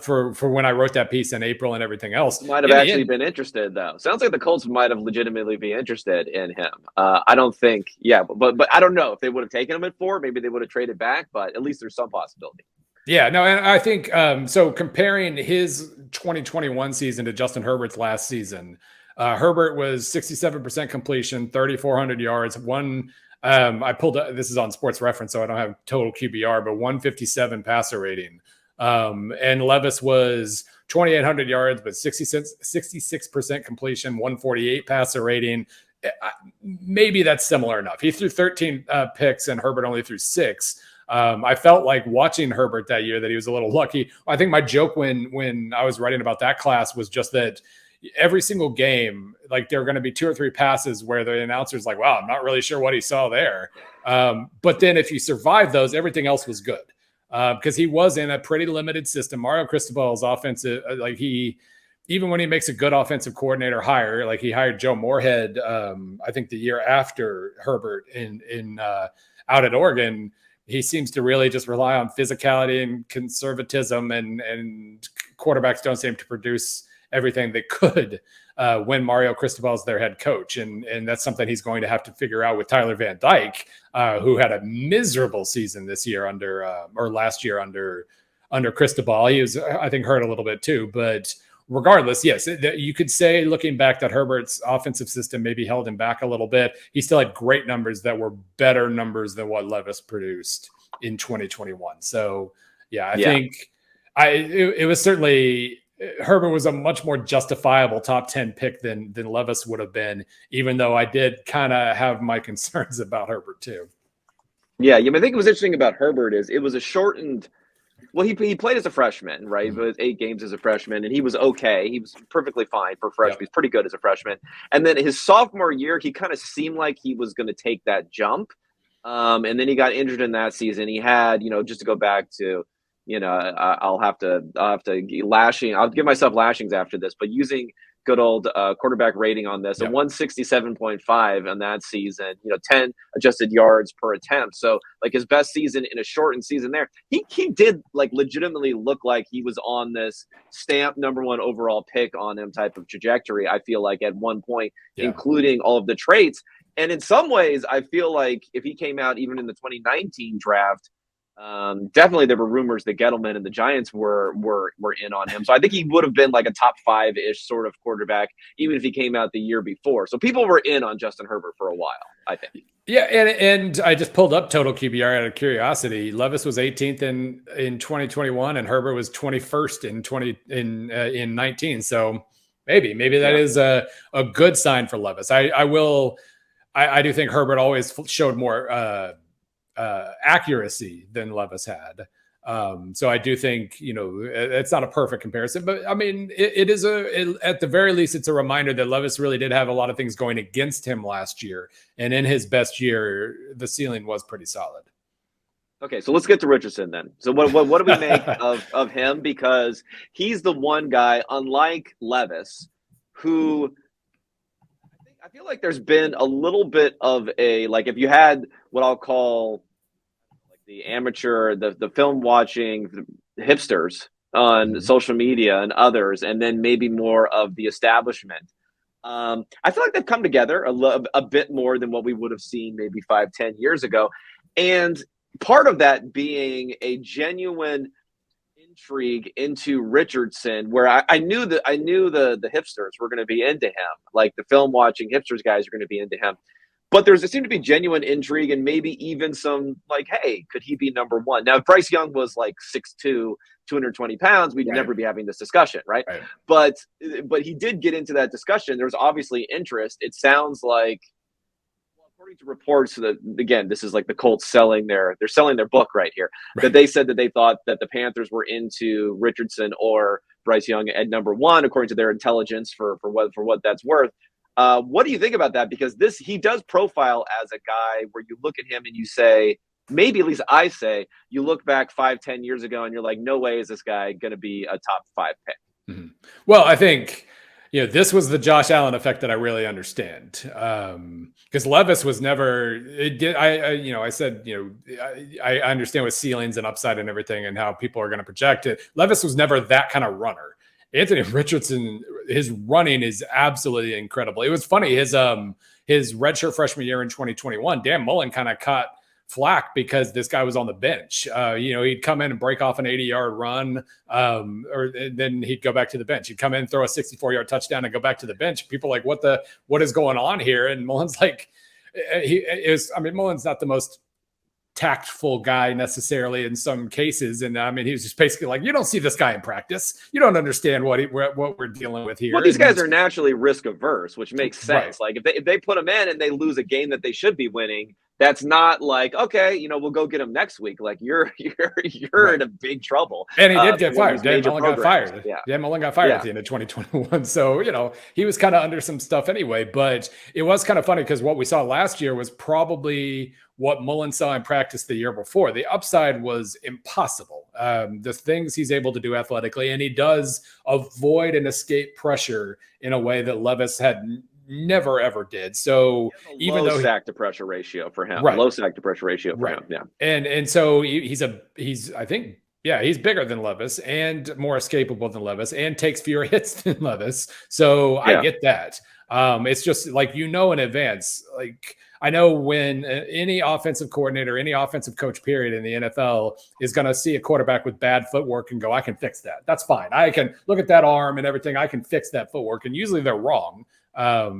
for when I wrote that piece in April and everything else. Might have actually been interested, though. Sounds like the Colts might have legitimately be interested in him. I don't think, but I don't know if they would have taken him at 4. Maybe they would have traded back, but at least there's some possibility. Yeah, no, and I think so. Comparing his 2021 season to Justin Herbert's last season, Herbert was 67% completion, 3,400 yards. I pulled this is on Sports Reference, so I don't have total QBR, but 157 passer rating. And Levis was 2,800 yards, but 66% completion, 148 passer rating. Maybe that's similar enough. He threw 13 picks, and Herbert only threw 6. I felt like watching Herbert that year that he was a little lucky. I think my joke when I was writing about that class was just that every single game, like there are going to be 2 or 3 passes where the announcer's like, wow, I'm not really sure what he saw there. But then if you survive those, everything else was good. Because he was in a pretty limited system. Mario Cristobal's offensive, even when he makes a good offensive coordinator hire, like he hired Joe Moorhead, I think the year after Herbert in out at Oregon, he seems to really just rely on physicality and conservatism and quarterbacks don't seem to produce everything they could when Mario Cristobal is their head coach. And that's something he's going to have to figure out with Tyler Van Dyke, who had a miserable season this year or last year under Cristobal. He was, I think, hurt a little bit too. But regardless, yes, you could say looking back that Herbert's offensive system maybe held him back a little bit. He still had great numbers that were better numbers than what Levis produced in 2021. So, yeah, I think it was certainly – Herbert was a much more justifiable top 10 pick than Levis would have been, even though I did kind of have my concerns about Herbert too. Yeah, I think it was interesting about Herbert is it was a shortened – well, he played as a freshman, right? Mm-hmm. It was 8 games as a freshman, and he was okay. He was perfectly fine for a freshman. Yep. He's pretty good as a freshman. And then his sophomore year, he kind of seemed like he was going to take that jump. And then he got injured in that season. He had, just to go back to – I'll have to lashing. I'll give myself lashings after this, but using good old quarterback rating on this, a 167.5 on that season, 10 adjusted yards per attempt. So like his best season in a shortened season there, he did like legitimately look like he was on this stamp number 1 overall pick on him type of trajectory. I feel like at one point, including all of the traits. And in some ways, I feel like if he came out even in the 2019 draft, definitely there were rumors that Gettleman and the Giants were in on him. So I think he would have been like a top 5-ish sort of quarterback, even if he came out the year before. So people were in on Justin Herbert for a while, I think. Yeah, and I just pulled up total QBR out of curiosity. Levis was 18th in 2021, and Herbert was 21st in 19. So maybe that is a good sign for Levis. I do think Herbert always showed more accuracy than Levis had. So I do think, it's not a perfect comparison, but I mean, it is at the very least, it's a reminder that Levis really did have a lot of things going against him last year. And in his best year, the ceiling was pretty solid. Okay, so let's get to Richardson then. So what do we make of him? Because he's the one guy, unlike Levis, who I feel like there's been a little bit of if you had what I'll call the amateur, the film watching hipsters on social media and others, and then maybe more of the establishment. I feel like they've come together a bit more than what we would have seen maybe 5-10 years ago. And part of that being a genuine intrigue into Richardson, where I knew the hipsters were going to be into him, like the film watching hipsters guys are going to be into him. But there seemed to be genuine intrigue and maybe even some hey, could he be number 1? Now, if Bryce Young was 6'2", 220 pounds, we'd never be having this discussion, right? But he did get into that discussion. There was obviously interest. It sounds like, according to reports, that again, this is like the Colts selling they're selling their book right here. Right. That they said that they thought that the Panthers were into Richardson or Bryce Young at number 1, according to their intelligence for what that's worth. What do you think about that? Because he does profile as a guy where you look at him and you say, maybe at least I say, you look back 5-10 years ago and you're like, no way is this guy going to be a top 5 pick. Mm-hmm. Well, I think, this was the Josh Allen effect that I really understand. Because Levis was never, I said, I understand with ceilings and upside and everything and how people are going to project it. Levis was never that kind of runner. Anthony Richardson, his running is absolutely incredible. It was funny, his redshirt freshman year in 2021, Dan Mullen kind of caught flack because this guy was on the bench. He'd come in and break off an 80-yard run, or then he'd go back to the bench. He'd come in, throw a 64-yard touchdown, and go back to the bench. People like, what is going on here? And Mullen's like, Mullen's not the most tactful guy necessarily in some cases, and he was just basically like, you don't see this guy in practice, you don't understand what we're dealing with here. Well, these guys are naturally risk averse, which makes sense. Right. Like if they put them in and they lose a game that they should be winning, that's not like, okay, we'll go get him next week. Like you're right. in a big trouble. And he did get fired. Dan Mullen got fired. Yeah. Dan Mullen got fired at the end of 2021. So, he was kind of under some stuff anyway, but it was kind of funny because what we saw last year was probably what Mullen saw in practice the year before. The upside was impossible. The things he's able to do athletically, and he does avoid and escape pressure in a way that Levis had never ever did. So even though sack to pressure ratio for him, right. Low sack to pressure ratio for him. Yeah. And so he's I think Yeah, he's bigger than Levis and more escapable than Levis and takes fewer hits than Levis. So I Yeah. get that. It's just like, in advance. Like, I know when any offensive coordinator, any offensive coach, period, in the NFL is going to see a quarterback with bad footwork and go, I can fix that. That's fine. I can look at that arm and everything. I can fix that footwork. And usually they're wrong. As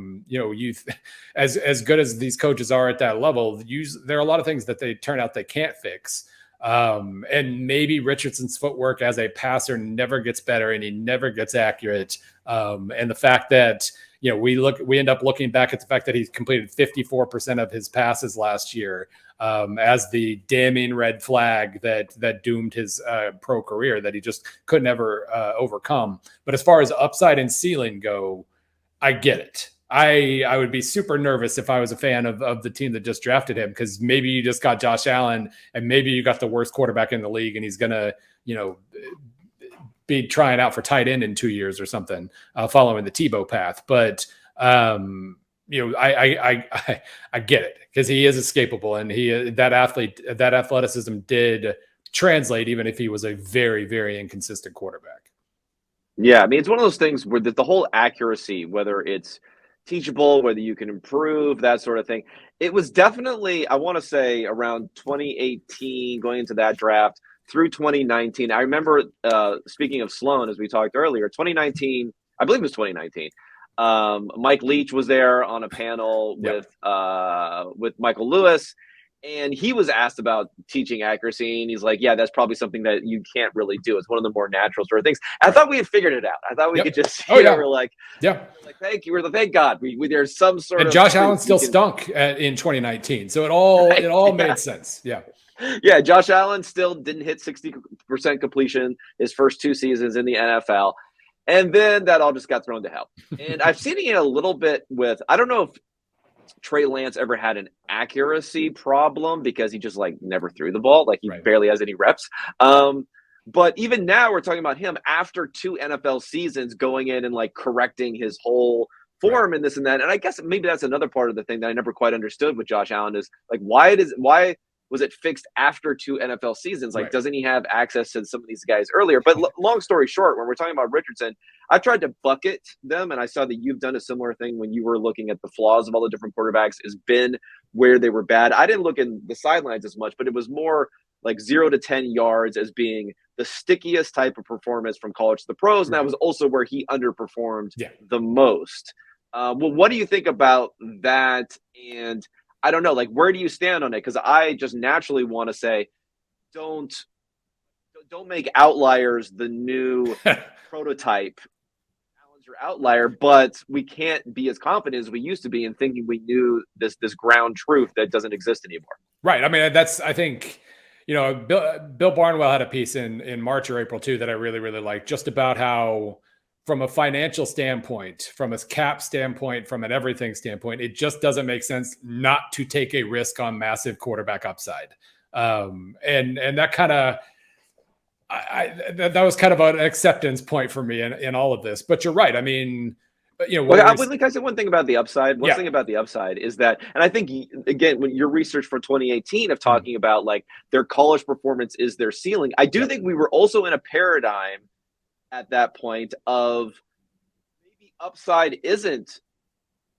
good as these coaches are at that level, there are a lot of things that they turn out they can't fix. And maybe Richardson's footwork as a passer never gets better and he never gets accurate. And the fact that, we end up looking back at the fact that he completed 54% of his passes last year as the damning red flag that doomed his pro career that he just could never overcome. But as far as upside and ceiling go, I get it. I would be super nervous if I was a fan of the team that just drafted him, because maybe you just got Josh Allen and maybe you got the worst quarterback in the league and he's going to, be trying out for tight end in 2 years or something, following the Tebow path. But, I get it, because he is escapable and that athleticism did translate, even if he was a very, very inconsistent quarterback. Yeah, I mean, it's one of those things where the whole accuracy, whether it's teachable, whether you can improve, that sort of thing. It was definitely, I want to say, around 2018, going into that draft through 2019. I remember, speaking of Sloan, as we talked earlier, 2019, I believe it was 2019. Mike Leach was there on a panel with Michael Lewis. And he was asked about teaching accuracy, and he's like, yeah, that's probably something that you can't really do. It's one of the more natural sort of things. I thought we had figured it out. I thought we could just, we're like, thank you. Thank God. There's some sort of. Josh Allen still stunk in 2019. So it all made sense. Yeah. Yeah. Josh Allen still didn't hit 60% completion his first 2 seasons in the NFL. And then that all just got thrown to hell. And I've seen it a little bit with, I don't know if Trey Lance ever had an accuracy problem because he just never threw the ball. He barely has any reps. But even now we're talking about him after 2 NFL seasons going in and correcting his whole form and this and that. And I guess maybe that's another part of the thing that I never quite understood with Josh Allen is why was it fixed after 2 NFL seasons? Doesn't he have access to some of these guys earlier? But long story short, when we're talking about Richardson, I tried to bucket them, and I saw that you've done a similar thing when you were looking at the flaws of all the different quarterbacks, has been where they were bad. I didn't look in the sidelines as much, but it was more 0 to 10 yards as being the stickiest type of performance from college to the pros, and that was also where he underperformed the most. Well, what do you think about that? And I don't know, where do you stand on it? Because I just naturally want to say, don't make outliers the new prototype. Allen's your outlier, but we can't be as confident as we used to be in thinking we knew this ground truth that doesn't exist anymore. Right. I mean, I think, Bill Barnwell had a piece in March or April too that I really, really liked, just about how, from a financial standpoint, from a cap standpoint, from an everything standpoint, it just doesn't make sense not to take a risk on massive quarterback upside. And that kind of, that was kind of an acceptance point for me in all of this. But you're right. I mean, I said one thing about the upside. One thing about the upside is that, and I think, again, when your research for 2018 of talking about their college performance is their ceiling, I do think we were also in a paradigm at that point of maybe upside isn't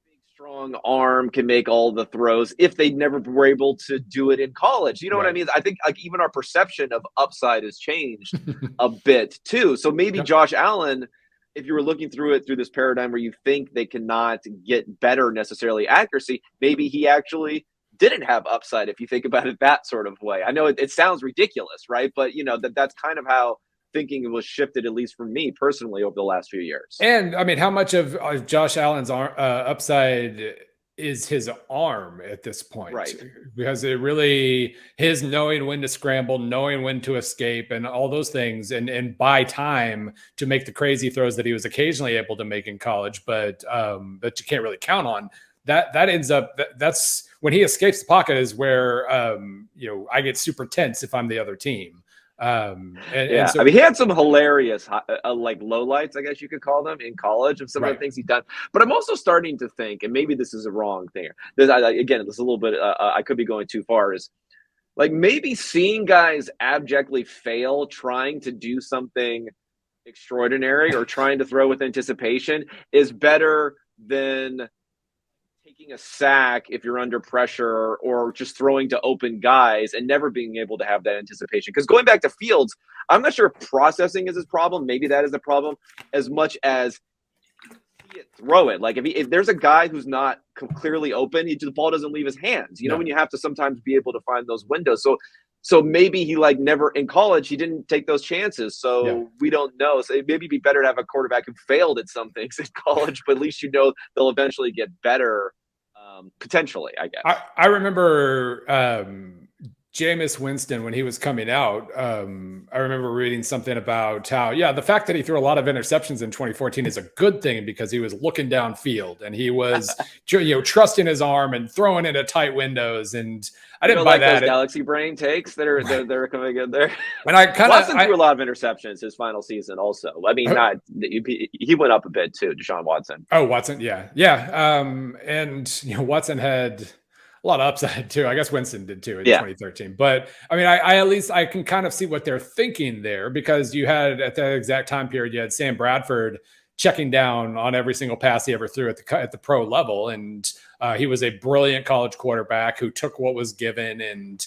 big, strong arm can make all the throws if they never were able to do it in college. You know what I mean? I think even our perception of upside has changed a bit too. So maybe Josh Allen, if you were looking through this paradigm where you think they cannot get better necessarily accuracy, maybe he actually didn't have upside if you think about it that sort of way. I know it sounds ridiculous, right? But that's kind of how thinking was shifted, at least for me personally, over the last few years. And I mean, how much of Josh Allen's upside is his arm at this point? Right. Because it really, his knowing when to scramble, knowing when to escape, and all those things, and buy time to make the crazy throws that he was occasionally able to make in college, but that you can't really count on. That ends up, that's when he escapes the pocket is where I get super tense if I'm the other team. And so, I mean, he had some hilarious lowlights, I guess you could call them, in college of some of the things he's done. But I'm also starting to think, and maybe this is a wrong thing. Again, this is a little bit. I could be going too far. Is Like maybe seeing guys abjectly fail trying to do something extraordinary or trying to throw with anticipation is better than taking a sack if you're under pressure or just throwing to open guys and never being able to have that anticipation. Because going back to Fields, I'm not sure if processing is his problem. Maybe that is the problem as much as see it, throw it. Like if there's a guy who's not clearly open, the ball doesn't leave his hands. You know, when you have to sometimes be able to find those windows. So maybe he like never in college, he didn't take those chances. So we don't know. So maybe it'd be better to have a quarterback who failed at some things in college, but at least you know they'll eventually get better potentially, I guess. I remember Jameis Winston, when he was coming out, I remember reading something about how, the fact that he threw a lot of interceptions in 2014 is a good thing because he was looking downfield and he was, trusting his arm and throwing into tight windows. And I didn't buy that. Those galaxy brain takes that are coming in there. And Watson threw a lot of interceptions his final season. Also, I mean, he went up a bit too. Deshaun Watson. Oh, Watson, yeah. And Watson had a lot of upside too. I guess Winston did too in 2013. But I mean, I can kind of see what they're thinking there, because you had at that exact time period, you had Sam Bradford checking down on every single pass he ever threw at the pro level. And he was a brilliant college quarterback who took what was given. And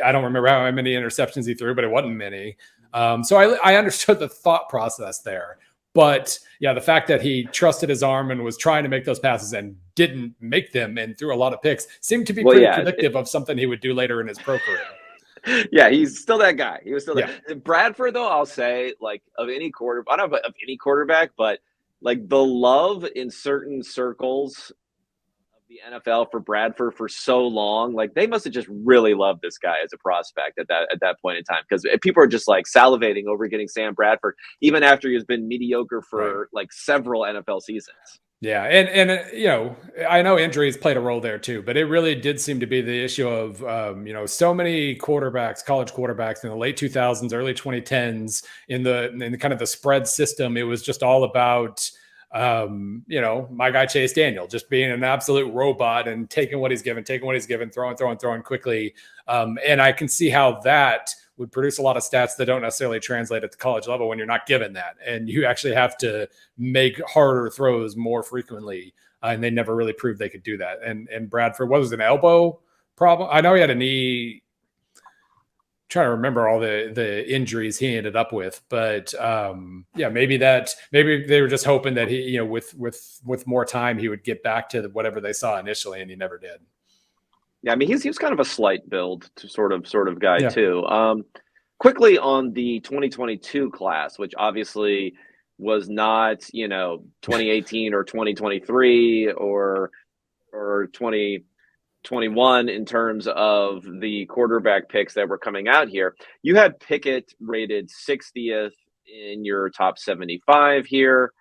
I don't remember how many interceptions he threw, but it wasn't many. So I understood the thought process there. But the fact that he trusted his arm and was trying to make those passes and didn't make them and threw a lot of picks seemed to be pretty predictive of something he would do later in his pro career. Yeah, he's still that guy. He was still that. Bradford, though, I'll say, like, of any quarterback, I don't know of any quarterback, but like the love in certain circles of the NFL for Bradford for so long, like they must have just really loved this guy as a prospect at that point in time, because people are just like salivating over getting Sam Bradford, even after he has been mediocre for like several NFL seasons. Yeah, and I know injuries played a role there too, but it really did seem to be the issue of so many quarterbacks, college quarterbacks in the late 2000s, early 2010s, in the kind of the spread system. It was just all about my guy Chase Daniel just being an absolute robot and taking what he's given, throwing quickly, and I can see how that would produce a lot of stats that don't necessarily translate at the college level when you're not given that. And you actually have to make harder throws more frequently. And they never really proved they could do that. And Bradford, what was it, an elbow problem? I know he had a knee. I'm trying to remember all the injuries he ended up with, but maybe they were just hoping that he, with more time, he would get back to whatever they saw initially, and he never did. Yeah, I mean, he was kind of a slight build to sort of guy too. Quickly on the 2022 class, which obviously was not 2018 or 2023 or 2021 in terms of the quarterback picks that were coming out here. You had Pickett rated 60th in your top 75 here.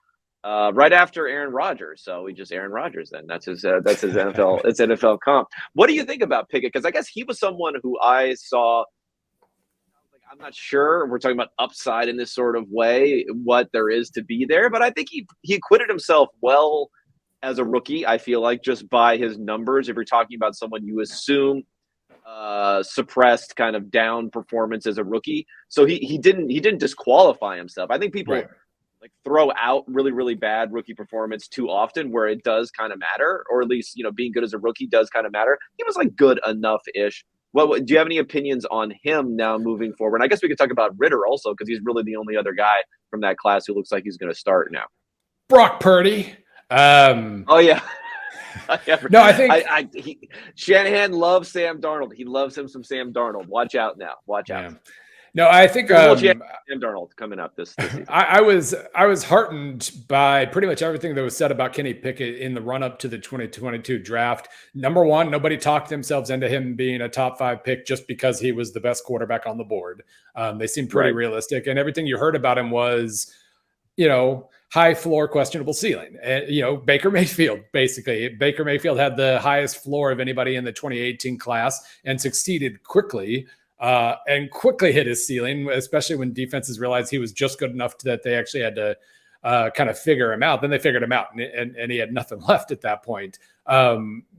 Right after Aaron Rodgers, so we just Aaron Rodgers. Then that's his NFL. It's NFL comp. What do you think about Pickett? Because I guess he was someone who I saw. Like, I'm not sure. We're talking about upside in this sort of way, what there is to be there, but I think he acquitted himself well as a rookie. I feel like just by his numbers, if you're talking about someone you assume suppressed kind of down performance as a rookie, so he didn't disqualify himself. I think people. Right. Like throw out really, really bad rookie performance too often where it does kind of matter, or at least, being good as a rookie does kind of matter. He was like good enough-ish. What do you have any opinions on him now moving forward? And I guess we could talk about Ritter also, because he's really the only other guy from that class who looks like he's going to start now. Brock Purdy. Oh, yeah. No, I think Shanahan loves Sam Darnold. He loves him some Sam Darnold. Watch out now. Watch out. No, I think Sam Darnold coming up this season. I was heartened by pretty much everything that was said about Kenny Pickett in the run up to the 2022 draft. Number one, nobody talked themselves into him being a top 5 pick just because he was the best quarterback on the board. They seemed pretty realistic, and everything you heard about him was, high floor, questionable ceiling. And, Baker Mayfield, basically. Baker Mayfield had the highest floor of anybody in the 2018 class and succeeded quickly. And quickly hit his ceiling, especially when defenses realized he was just good enough that they actually had to kind of figure him out. Then they figured him out, and he had nothing left at that point.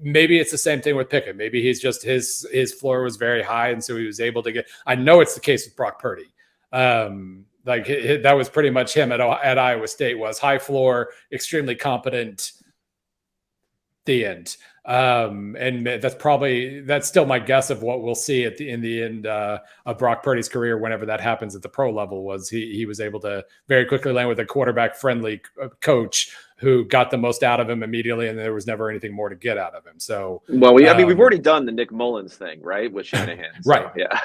Maybe it's the same thing with Pickett. Maybe he's just his floor was very high, and so he was able to get. I know it's the case with Brock Purdy. That was pretty much him at Iowa State. Was high floor, extremely competent. The end. And that's still my guess of what we'll see in the end of Brock Purdy's career. Whenever that happens at the pro level, was he was able to very quickly land with a quarterback friendly coach who got the most out of him immediately, and there was never anything more to get out of him. So, well, we've already done the Nick Mullins thing, right, with Shanahan, so, right? Yeah.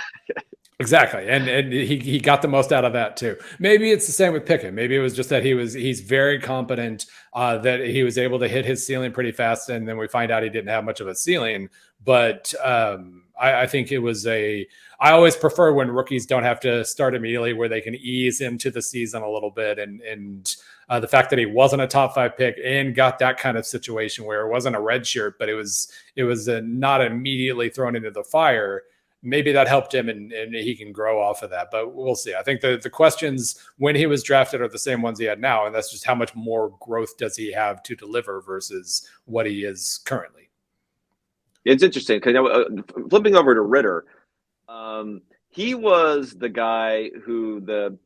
Exactly. And he got the most out of that too. Maybe it's the same with Pickett. Maybe it was just that he's very competent, that he was able to hit his ceiling pretty fast. And then we find out he didn't have much of a ceiling. But I think it was I always prefer when rookies don't have to start immediately, where they can ease into the season a little bit. And the fact that he wasn't a top 5 pick and got that kind of situation where it wasn't a red shirt, but it was not immediately thrown into the fire. Maybe that helped him, and he can grow off of that. But we'll see. I think the questions when he was drafted are the same ones he had now, and that's just how much more growth does he have to deliver versus what he is currently. It's interesting because flipping over to Ritter, he was the guy who the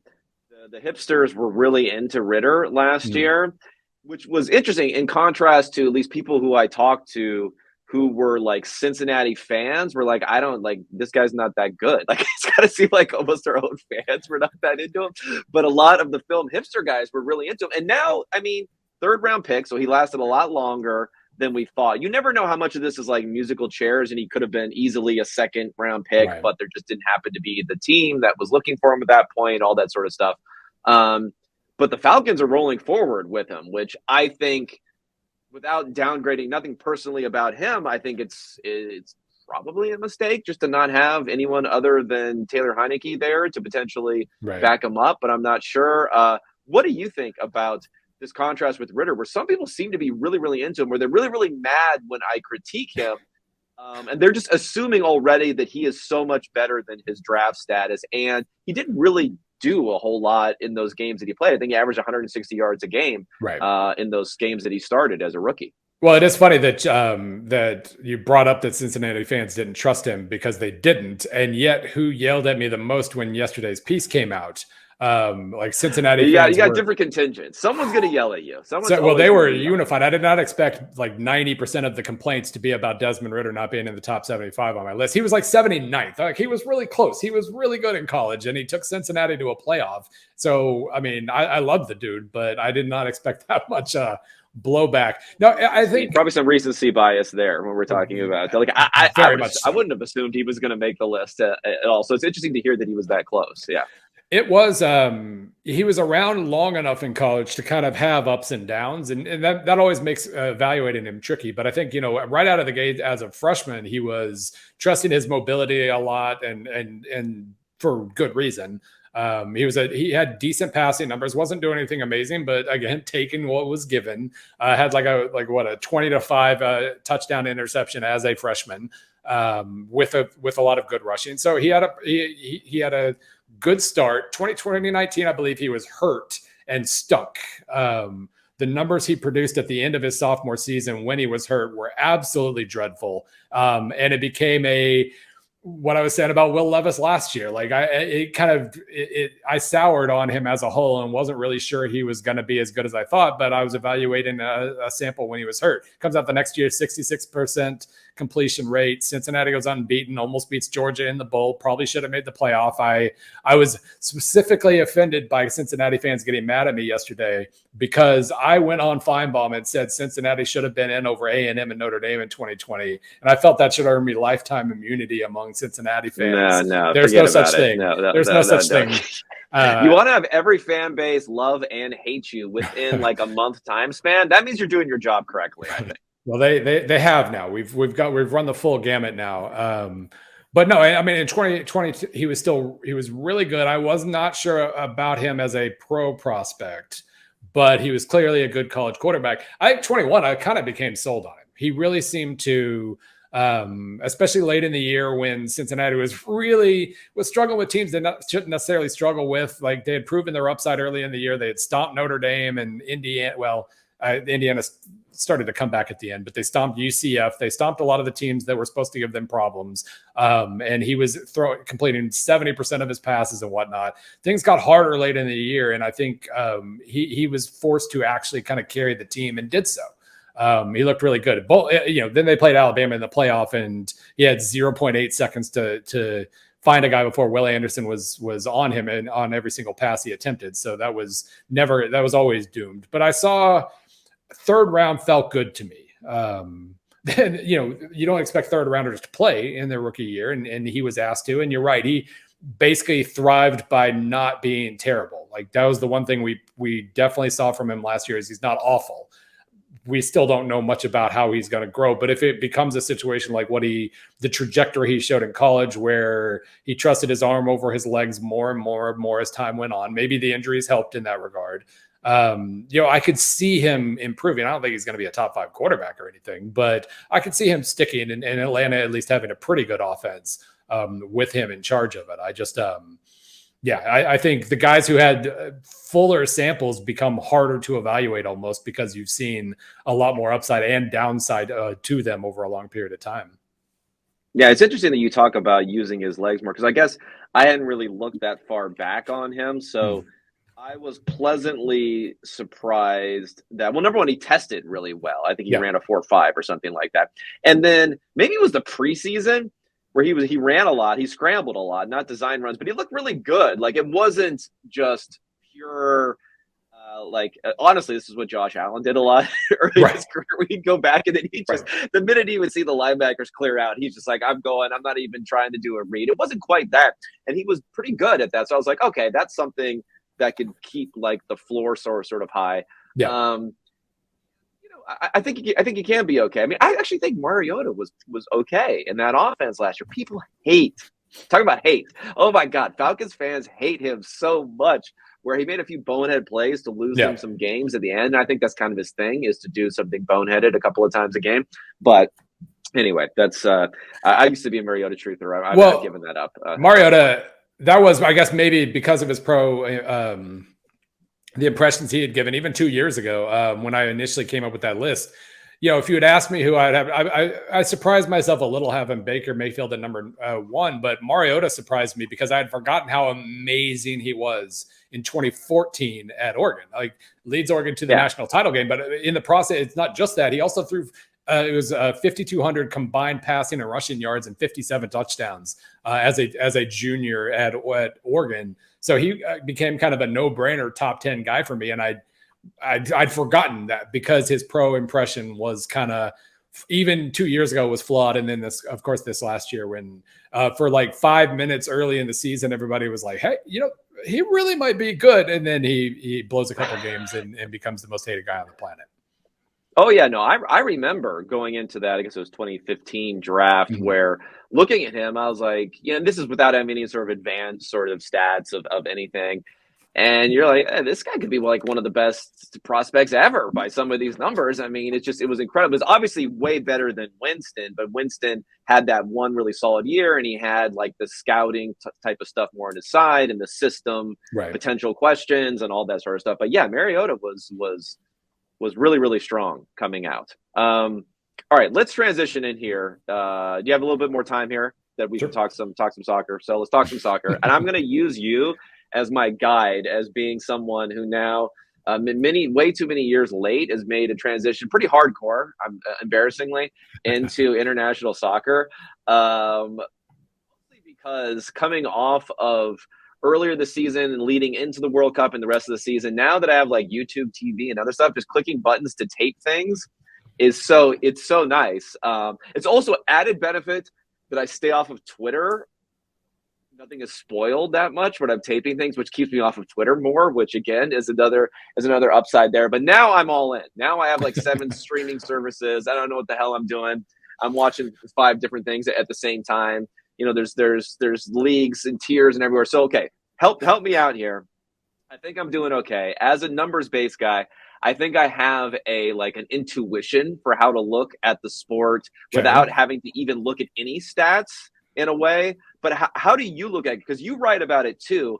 hipsters were really into Ritter last year, which was interesting in contrast to at least people who I talked to who were like Cincinnati fans were like, I don't like, this guy's not that good. Like, it's got to seem like almost our own fans were not that into him. But a lot of the film hipster guys were really into him. And now, I mean, 3rd round pick, so he lasted a lot longer than we thought. You never know how much of this is like musical chairs, and he could have been easily a 2nd round pick, right, but there just didn't happen to be the team that was looking for him at that point, all that sort of stuff. But the Falcons are rolling forward with him, which I think, without downgrading nothing personally about him, I think it's probably a mistake just to not have anyone other than Taylor Heineke there to potentially back him up. But I'm not sure. What do you think about this contrast with Ritter, where some people seem to be really, really into him, where they're really, really mad when I critique him, and they're just assuming already that he is so much better than his draft status, and he didn't really do a whole lot in those games that he played. I think he averaged 160 yards a game in those games that he started as a rookie. Well, it is funny that that you brought up that Cincinnati fans didn't trust him, because they didn't. And yet who yelled at me the most when yesterday's piece came out? Like Cincinnati fans. You got different contingents. Someone's going to yell at you. They were unified. I did not expect like 90% of the complaints to be about Desmond Ritter not being in the top 75 on my list. He was like 79th. Like, he was really close. He was really good in college, and he took Cincinnati to a playoff. So, I mean, I love the dude, but I did not expect that much blowback. No, I think probably some recency bias there when we're talking about like I wouldn't have assumed he was going to make the list at all. So it's interesting to hear that he was that close. Yeah. It was, he was around long enough in college to kind of have ups and downs, and that always makes evaluating him tricky. But I think, right out of the gate as a freshman, he was trusting his mobility a lot, and for good reason. He had decent passing numbers, wasn't doing anything amazing, but again, taking what was given. Had a 20-5 touchdown interception as a freshman, with a lot of good rushing. So he had a good start. 2019, I believe he was hurt and stuck. The numbers he produced at the end of his sophomore season when he was hurt were absolutely dreadful. And it became what I was saying about Will Levis last year. Like I soured on him as a whole and wasn't really sure he was going to be as good as I thought, but I was evaluating a sample when he was hurt. Comes out the next year, 66% completion rate. Cincinnati goes unbeaten, almost beats Georgia in the bowl, probably should have made the playoff. I was specifically offended by Cincinnati fans getting mad at me yesterday because I went on Feinbaum and said Cincinnati should have been in over A&M and Notre Dame in 2020. And I felt that should earn me lifetime immunity among Cincinnati fans. No, there's no such thing. There's no such thing. You want to have every fan base love and hate you within like a month time span. That means you're doing your job correctly, I think. Well, they have now. We've run the full gamut now. But no, I mean, in 2020, he was really good. I was not sure about him as a pro prospect, but he was clearly a good college quarterback. 21, I kind of became sold on him. He really seemed to especially late in the year when Cincinnati was struggling with teams that shouldn't necessarily struggle with. Like they had proven their upside early in the year. They had stomped Notre Dame and Indiana. Well, Indiana started to come back at the end, but they stomped UCF. They stomped a lot of the teams that were supposed to give them problems. And he was completing 70% of his passes and whatnot. Things got harder late in the year, and I think he was forced to actually kind of carry the team and did so. He looked really good. Then they played Alabama in the playoff, and he had 0.8 seconds to find a guy before Will Anderson was on him and on every single pass he attempted. So that was always doomed. But I saw third round felt good to me. Then, you don't expect third rounders to play in their rookie year, and he was asked to, and you're right. He basically thrived by not being terrible. Like that was the one thing we definitely saw from him last year is he's not awful. We still don't know much about how he's going to grow, but if it becomes a situation like the trajectory he showed in college, where he trusted his arm over his legs more and more as time went on, maybe the injuries helped in that regard. I could see him improving. I don't think he's going to be a top 5 quarterback or anything, but I could see him sticking and Atlanta at least having a pretty good offense with him in charge of it. I think the guys who had fuller samples become harder to evaluate almost because you've seen a lot more upside and downside to them over a long period of time. Yeah, it's interesting that you talk about using his legs more because I guess I hadn't really looked that far back on him. So I was pleasantly surprised that, well, number one, he tested really well. I think he ran a 4.5 or something like that. And then maybe it was the preseason where he ran a lot, he scrambled a lot, not design runs, but he looked really good. Like it wasn't just pure, honestly, this is what Josh Allen did a lot early in his career. He'd go back and then the minute he would see the linebackers clear out, he's just like, I'm not even trying to do a read. It wasn't quite that. And he was pretty good at that. So I was like, okay, that's something that could keep like the floor sort of high. Yeah. I think he can be okay. I mean, I actually think Mariota was okay in that offense last year. People talking about hate. Oh my God, Falcons fans hate him so much. Where he made a few bonehead plays to lose them some games at the end. And I think that's kind of his thing, is to do something boneheaded a couple of times a game. But anyway, that's I used to be a Mariota truther. I've not given that up. Mariota, that was, I guess, maybe because of his the impressions he had given even 2 years ago when I initially came up with that list. If you had asked me who I'd have, I surprised myself a little having Baker Mayfield at number 1, but Mariota surprised me because I had forgotten how amazing he was in 2014 at Oregon. Like leads Oregon to the national title game, but in the process, it's not just that. He also threw it was 5,200 combined passing and rushing yards and 57 touchdowns as a junior at Oregon. So he became kind of a no-brainer top 10 guy for me. And I'd forgotten that because his pro impression was kind of, even 2 years ago, was flawed. And then this last year when for like 5 minutes early in the season, everybody was like, hey, he really might be good. And then he blows a couple games and becomes the most hated guy on the planet. Oh, yeah, no, I remember going into that, I guess it was 2015 draft, where looking at him, I was like, this is without having any sort of advanced sort of stats of anything. And you're like, hey, this guy could be like one of the best prospects ever by some of these numbers. I mean, it was incredible. It's obviously way better than Winston, but Winston had that one really solid year, and he had like the scouting type of stuff more on his side and the system, potential questions and all that sort of stuff. But yeah, Mariota was really, really strong coming out. All right, let's transition in here. Do you have a little bit more time here that we can talk some soccer? So let's talk some soccer. And I'm going to use you as my guide, as being someone who now, way too many years late, has made a transition pretty hardcore, embarrassingly, into international soccer. Mostly because coming off of earlier this season and leading into the World Cup and the rest of the season, now that I have like YouTube TV and other stuff, just clicking buttons to tape things it's so nice. It's also added benefit that I stay off of Twitter. Nothing is spoiled that much when I'm taping things, which keeps me off of Twitter more, which again is another upside there. But now I'm all in. Now I have like 7 streaming services. I don't know what the hell I'm doing. I'm watching 5 different things at the same time. There's leagues and tiers and everywhere. So okay, help me out here. I think I'm doing okay. As a numbers-based guy, I think I have a like an intuition for how to look at the sport Okay. without having to even look at any stats in a way. But how do you look at it? Because you write about it too,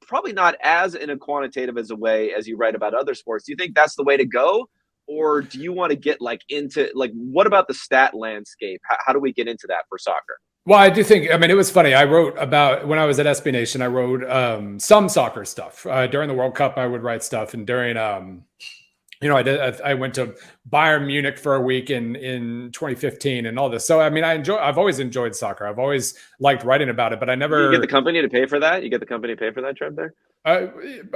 probably not as in a quantitative as a way as you write about other sports. Do you think that's the way to go? Or do you want to get like into like what about the stat landscape? How do we get into that for soccer? Well, I do think, I mean, it was funny. I wrote about when I was at SB Nation, I wrote some soccer stuff. During the World Cup, I would write stuff. And during, I went to Bayern Munich for a week in 2015 and all this. So, I mean, I've always enjoyed soccer. I've always liked writing about it, but I You get the never, company to pay for that? You get the company to pay for that trip there? uh,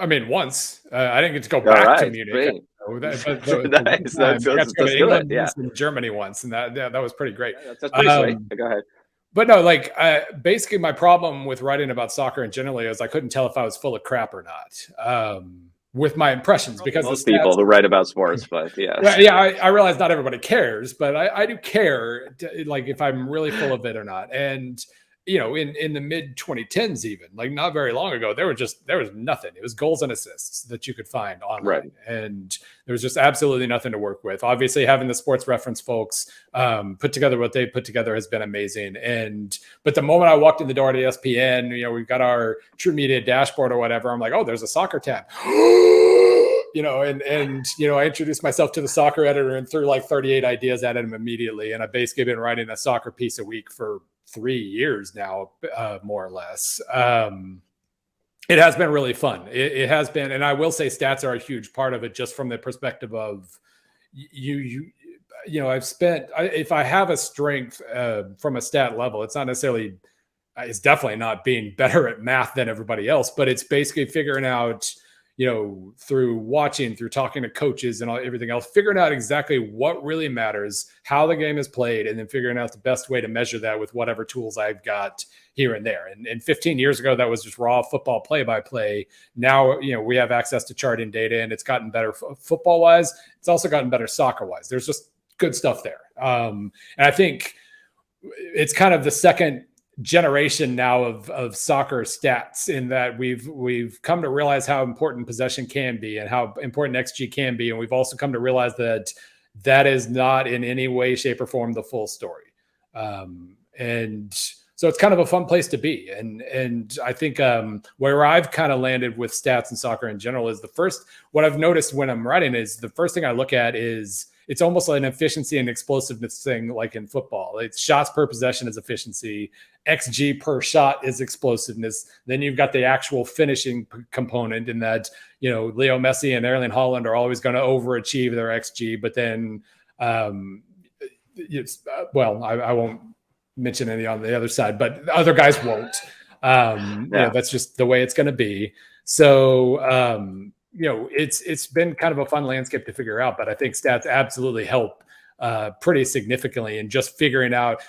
I mean, once I didn't get to go All back to right. Munich. Great. But the one Nice. time I got to go That's to good. England Yeah. once and Germany once, and that was pretty great. That's pretty sweet. Um, Go ahead. But no, like basically, my problem with writing about soccer and generally is I couldn't tell if I was full of crap or not with my impressions Probably because the most people stats. who write about sports, but yeah. Yeah, I realize not everybody cares, but I do care, like if I'm really full of it or not. And in the mid 2010s, even like not very long ago, there was nothing. It was goals and assists that you could find online, Right. and there was just absolutely nothing to work with. Obviously, having the sports reference folks put together what they put together has been amazing. But the moment I walked in the door at ESPN, we've got our True Media dashboard or whatever. I'm like, oh, there's a soccer tab. I introduced myself to the soccer editor and threw like 38 ideas at him immediately. And I've basically been writing a soccer piece a week for 3 years now, more or less. It has been really fun. It has been, and I will say stats are a huge part of it, just from the perspective of I've spent, if I have a strength from a stat level, it's not necessarily, it's definitely not being better at math than everybody else, but it's basically figuring out, through watching, through talking to coaches and everything else, figuring out exactly what really matters, how the game is played, and then figuring out the best way to measure that with whatever tools I've got here and there. And 15 years ago, that was just raw football play-by-play. Now, we have access to charting data, and it's gotten better football-wise. It's also gotten better soccer-wise. There's just good stuff there. And I think it's kind of the second generation now of soccer stats, in that we've come to realize how important possession can be and how important XG can be, and we've also come to realize that is not in any way, shape, or form the full story. And so it's kind of a fun place to be. And I think where I've kind of landed with stats and soccer in general is what I've noticed when I'm writing is the first thing I look at is it's almost like an efficiency and explosiveness thing, like in football. It's shots per possession is efficiency, XG per shot is explosiveness. Then you've got the actual finishing component in that, Leo Messi and Erling Haaland are always going to overachieve their XG, but then, I won't mention any on the other side, but the other guys won't. That's just the way it's going to be. So, it's been kind of a fun landscape to figure out, but I think stats absolutely help pretty significantly in just figuring out,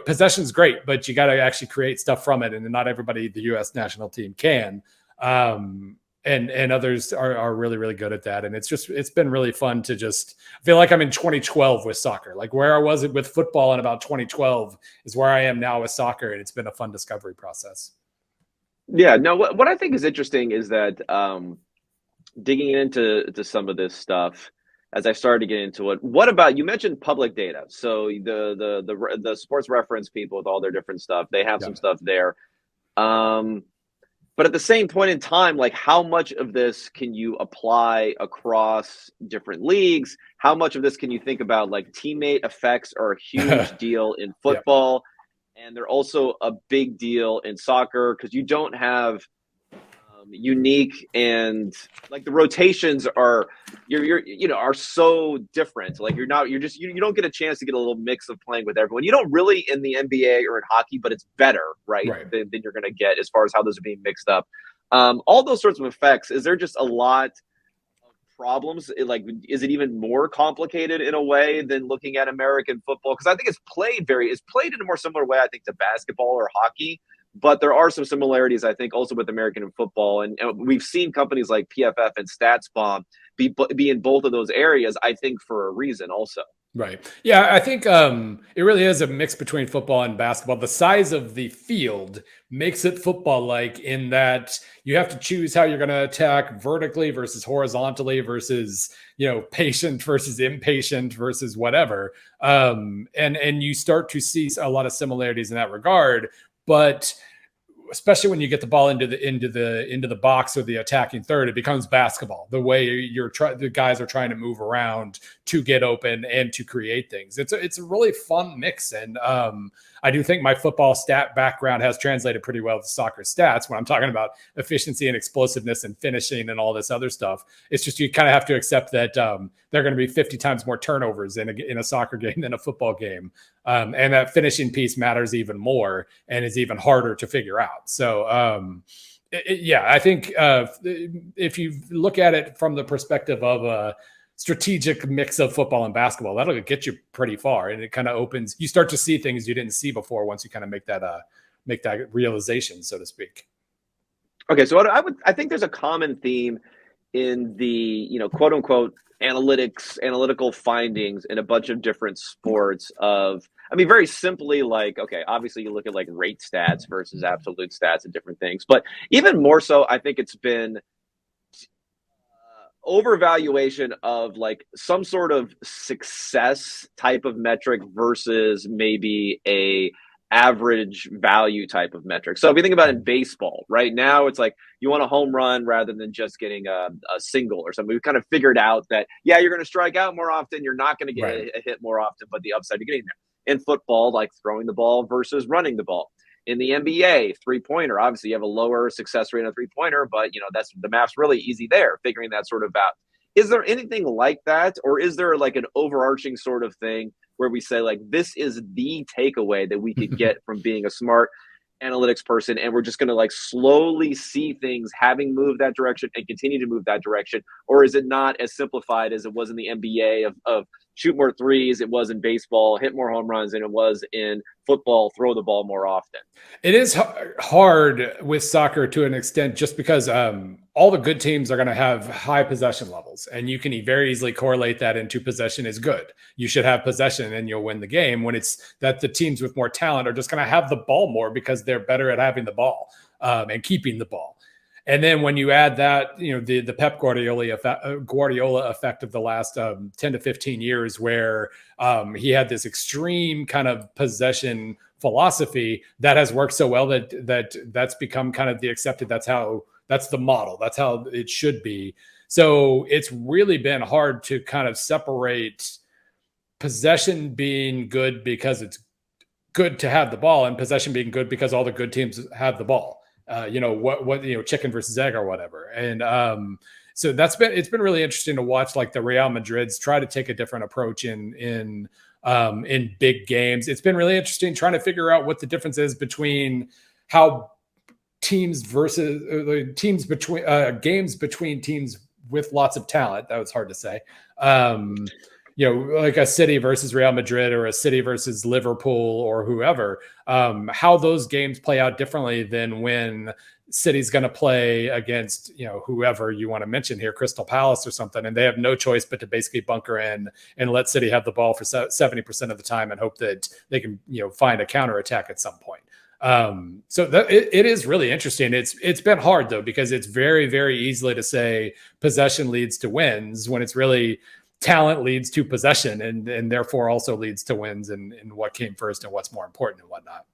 possession's great, but you got to actually create stuff from it. And not everybody, the U.S. national team can. And others are really, really good at that. And it's been really fun to just feel like I'm in 2012 with soccer. Like where I was with football in about 2012 is where I am now with soccer. And it's been a fun discovery process. Yeah, no, what I think is interesting is that digging into some of this stuff as I started to get into it. What about, you mentioned public data? So the sports reference people with all their different stuff, they have some stuff there. But at the same point in time, like how much of this can you apply across different leagues? How much of this can you think about, like teammate effects are a huge deal in football, and they're also a big deal in soccer because you don't have unique, and like the rotations are are so different. Like you don't get a chance to get a little mix of playing with everyone. You don't really in the NBA or in hockey, but it's better, right? Than you're going to get as far as how those are being mixed up. All those sorts of effects. Is there just a lot of problems? Like, is it even more complicated in a way than looking at American football? Because I think it's played in a more similar way, I think, to basketball or hockey. But there are some similarities, I think, also with American football. And we've seen companies like PFF and StatsBomb be in both of those areas, I think, for a reason also. Right. Yeah, I think it really is a mix between football and basketball. The size of the field makes it football-like in that you have to choose how you're going to attack vertically versus horizontally versus, patient versus impatient versus whatever. And you start to see a lot of similarities in that regard, but especially when you get the ball into the box or the attacking third, it becomes basketball. The way the guys are trying to move around to get open and to create things. It's a really fun mix, and I do think my football stat background has translated pretty well to soccer stats when I'm talking about efficiency and explosiveness and finishing and all this other stuff. It's just you kind of have to accept that there are going to be 50 times more turnovers in a soccer game than a football game. And that finishing piece matters even more and is even harder to figure out. So, I think if you look at it from the perspective of a strategic mix of football and basketball, that'll get you pretty far. And it kind of you start to see things you didn't see before once you kind of make that realization, so to speak. Okay, so I think there's a common theme in the quote unquote analytical findings in a bunch of different sports very simply, like, okay, obviously you look at like rate stats versus absolute stats and different things, but even more so, I think it's been overvaluation of like some sort of success type of metric versus maybe a average value type of metric. So if you think about it in baseball right now, it's like you want a home run rather than just getting a single or something. We've kind of figured out that, yeah, you're going to strike out more often. You're not going to get a hit more often, but the upside to getting there. In football, like throwing the ball versus running the ball. In the NBA, three-pointer, obviously you have a lower success rate on a three-pointer, but that's the math's really easy there, figuring that sort of out. Is there anything like that, or is there like an overarching sort of thing where we say like this is the takeaway that we could get from being a smart analytics person, and we're just going to like slowly see things having moved that direction and continue to move that direction? Or is it not as simplified as it was in the NBA of shoot more threes, it was in baseball, hit more home runs, and it was in football, throw the ball more often? It is hard with soccer to an extent, just because all the good teams are going to have high possession levels, and you can very easily correlate that into possession is good. You should have possession and you'll win the game, when it's that the teams with more talent are just going to have the ball more because they're better at having the ball and keeping the ball. And then when you add that, the Pep Guardiola effect of the last 10 to 15 years, where he had this extreme kind of possession philosophy that has worked so well that's become kind of the accepted. That's the model. That's how it should be. So it's really been hard to kind of separate possession being good because it's good to have the ball, and possession being good because all the good teams have the ball. Chicken versus egg or whatever. And so it's been really interesting to watch like the Real Madrids try to take a different approach in big games. It's been really interesting trying to figure out what the difference is between how teams versus teams between games between teams with lots of talent. That was hard to say. Like a City versus Real Madrid or a City versus Liverpool or whoever, how those games play out differently than when City's going to play against, whoever you want to mention here, Crystal Palace or something, and they have no choice but to basically bunker in and let City have the ball for 70% of the time and hope that they can, find a counterattack at some point. So it is really interesting. It's been hard though, because it's very, very easily to say possession leads to wins when it's really talent leads to possession and therefore also leads to wins and what came first and what's more important and whatnot.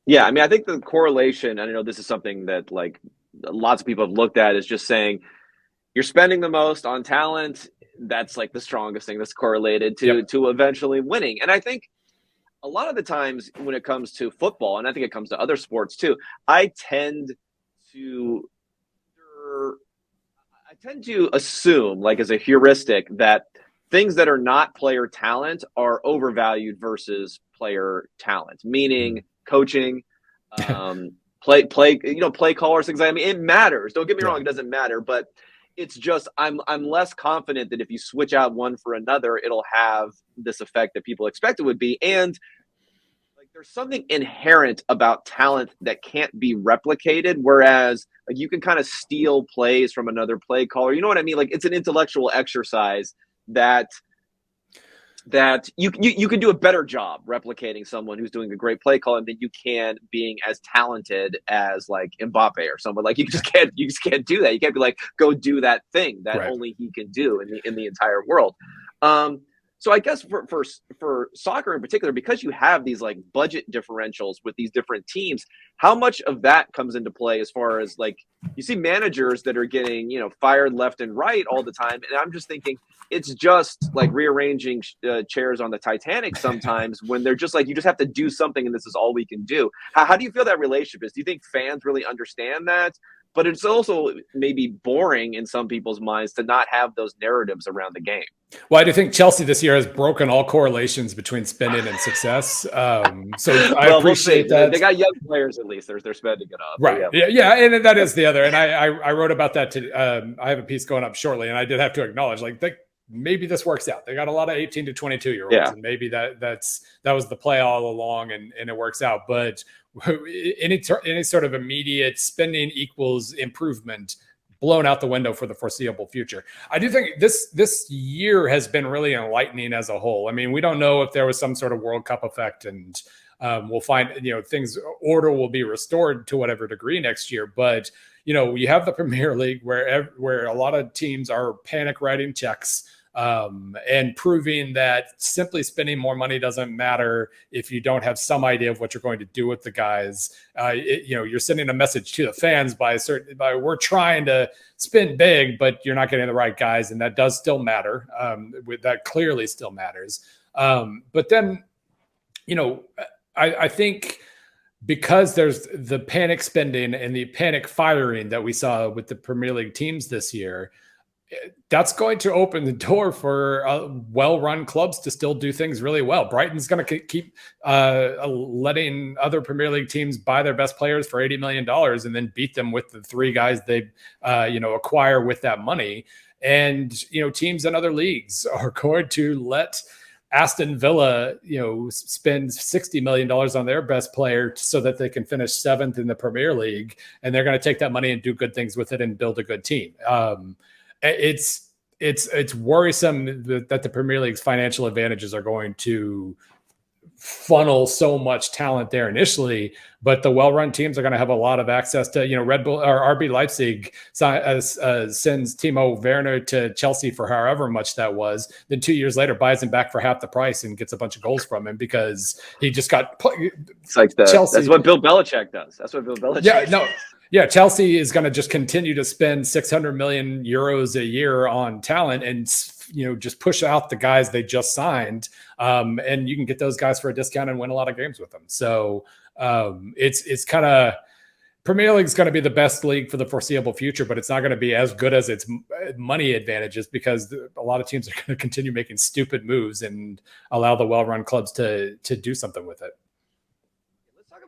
Yeah, I think the correlation, and I know this is something that like lots of people have looked at, is just saying you're spending the most on talent. That's like the strongest thing that's correlated to eventually winning. And I think a lot of the times when it comes to football, and I think it comes to other sports too, I tend to assume, like as a heuristic, that things that are not player talent are overvalued versus player talent, meaning coaching, play callers, things. It matters. Don't get me wrong, it doesn't matter, but it's just I'm less confident that if you switch out one for another, it'll have this effect that people expect it would be. And like there's something inherent about talent that can't be replicated, whereas like you can kind of steal plays from another play caller. You know what I mean? Like it's an intellectual exercise that that you can do a better job replicating someone who's doing a great play call than you can being as talented as like Mbappe or someone. Like you just can't do that. You can't be like, go do that thing that Right. only he can do in the entire world. So I guess for soccer in particular, because you have these like budget differentials with these different teams, how much of that comes into play as far as like you see managers that are getting, fired left and right all the time. And I'm just thinking it's just like rearranging chairs on the Titanic sometimes when they're just like, you just have to do something and this is all we can do. How do you feel that relationship is? Do you think fans really understand that? But it's also maybe boring in some people's minds to not have those narratives around the game. Well, I do think Chelsea this year has broken all correlations between spending and success. So I appreciate that. They got young players at least. They're spending it up. Right. Yeah. And that is the other. And I wrote about that today. I have a piece going up shortly, and I did have to acknowledge maybe this works out. They got a lot of 18 to 22-year-olds, and maybe that was the play all along, and it works out. But any sort of immediate spending equals improvement blown out the window for the foreseeable future. I do think this year has been really enlightening as a whole. I mean, we don't know if there was some sort of World Cup effect, and we'll find, order will be restored to whatever degree next year. But, you have the Premier League where a lot of teams are panic writing checks, and proving that simply spending more money doesn't matter if you don't have some idea of what you're going to do with the guys. You're sending a message to the fans by we're trying to spend big, but you're not getting the right guys, and that does still matter. That clearly still matters. But then, I think because there's the panic spending and the panic firing that we saw with the Premier League teams this year, that's going to open the door for well-run clubs to still do things really well. Brighton's going to keep letting other Premier League teams buy their best players for $80 million and then beat them with the three guys they acquire with that money. And teams in other leagues are going to let Aston Villa spend $60 million on their best player so that they can finish 7th in the Premier League, and they're going to take that money and do good things with it and build a good team. It's worrisome that the Premier League's financial advantages are going to funnel so much talent there initially, but the well-run teams are going to have a lot of access to, Red Bull or RB Leipzig sends Timo Werner to Chelsea for however much that was. Then 2 years later buys him back for half the price and gets a bunch of goals from him because he just got it's like Chelsea. That's what Bill Belichick does. That's what Bill Belichick does. Yeah, Chelsea is going to just continue to spend 600 million euros a year on talent and, just push out the guys they just signed. And you can get those guys for a discount and win a lot of games with them. So it's kind of Premier League is going to be the best league for the foreseeable future, but it's not going to be as good as its money advantages because a lot of teams are going to continue making stupid moves and allow the well-run clubs to do something with it.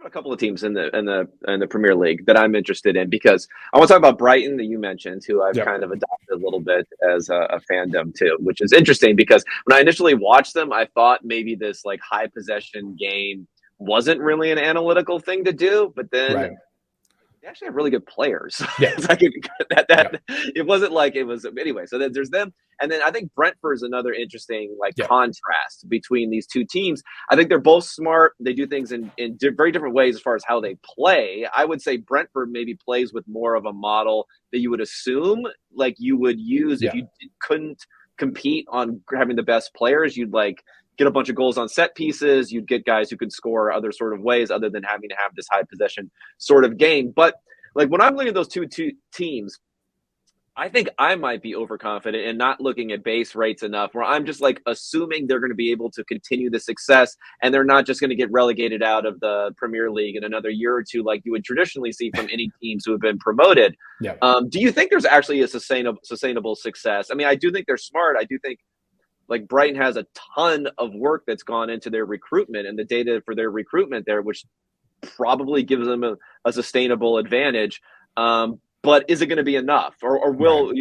A couple of teams in the Premier League that I'm interested in because I want to talk about Brighton that you mentioned, who I've kind of adopted a little bit as a fandom too, which is interesting because when I initially watched them, I thought maybe this like high possession game wasn't really an analytical thing to do, but then they actually have really good players. Yeah. It wasn't like it was anyway. So then there's them. And then I think Brentford is another interesting contrast between these two teams. I think they're both smart. They do things in very different ways as far as how they play. I would say Brentford maybe plays with more of a model that you would assume like you would use if you couldn't compete on having the best players. You'd like get a bunch of goals on set pieces. You'd get guys who could score other sort of ways other than having to have this high possession sort of game. But like when I'm looking at those two teams, I think I might be overconfident and not looking at base rates enough where I'm just like assuming they're going to be able to continue the success and they're not just going to get relegated out of the Premier League in another year or two like you would traditionally see from any teams who have been promoted. Yeah. Do you think there's actually a sustainable success? I mean, I do think they're smart. I do think like Brighton has a ton of work that's gone into their recruitment and the data for their recruitment there, which probably gives them a sustainable advantage. but is it going to be enough, or Right. will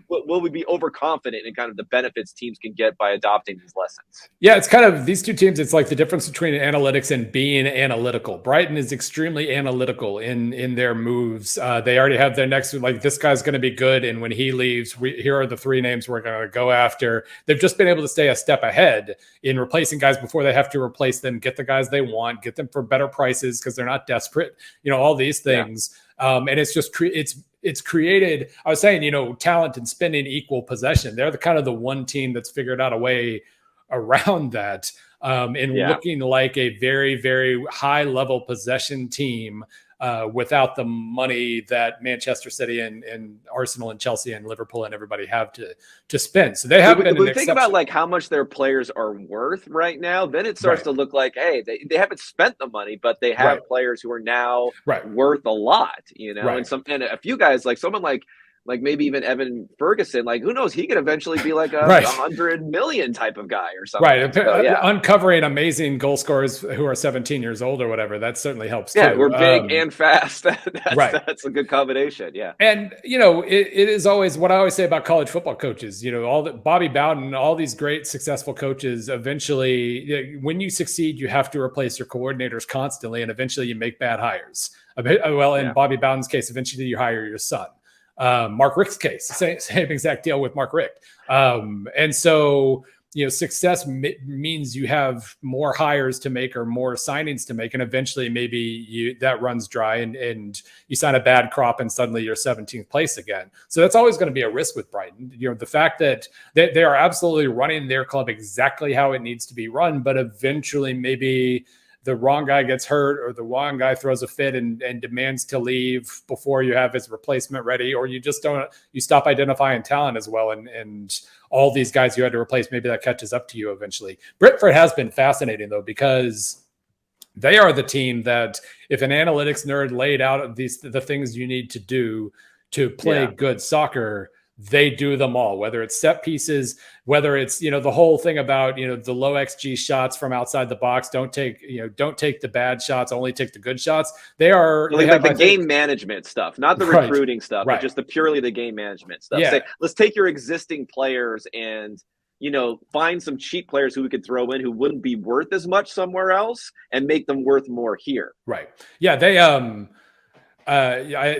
will we be overconfident in kind of the benefits teams can get by adopting these lessons? Yeah, it's kind of these two teams. It's like the difference between analytics and being analytical. Brighton is extremely analytical in their moves. They already have their next, like, this guy's going to be good, and when he leaves, here are the three names we're going to go after. They've just been able to stay a step ahead in replacing guys before they have to replace them. Get the guys they want, get them for better prices because they're not desperate. All these things, and it's just it's created. I was saying, talent and spending equal possession. They're the kind of the one team that's figured out a way around that, and looking like a very, very high level possession team without the money that Manchester City and Arsenal and Chelsea and Liverpool and everybody have to spend. So they have been. We think about like how much their players are worth right now. Then it starts to look like, hey, they haven't spent the money, but they have players who are now worth a lot. And a few guys, like someone like maybe even Evan Ferguson, like who knows, he could eventually be like a 100 million type of guy or something. Right. So, uncovering amazing goal scorers who are 17 years old or whatever, that certainly helps too. Yeah, we're big and fast. That's a good combination. Yeah. And, it is always what I always say about college football coaches, all that Bobby Bowden, all these great successful coaches, eventually, when you succeed, you have to replace your coordinators constantly. And eventually you make bad hires. Well, in Bobby Bowden's case, eventually you hire your son. Mark Richt's case, same exact deal with Mark Richt. And so, success means you have more hires to make or more signings to make. And eventually maybe that runs dry and you sign a bad crop and suddenly you're 17th place again. So that's always going to be a risk with Brighton. The fact that they are absolutely running their club exactly how it needs to be run, but eventually maybe the wrong guy gets hurt or the wrong guy throws a fit and demands to leave before you have his replacement ready, or you stop identifying talent as well. And all these guys you had to replace, maybe that catches up to you eventually. Brentford has been fascinating though, because they are the team that if an analytics nerd laid out the things you need to do to play good soccer, they do them all, whether it's set pieces, whether it's, the whole thing about, the low XG shots from outside the box. Don't take the bad shots, only take the good shots. They have the game management stuff, not the recruiting stuff, but just purely the game management stuff. Say, let's take your existing players and, find some cheap players who we could throw in who wouldn't be worth as much somewhere else and make them worth more here. Right. Yeah. They,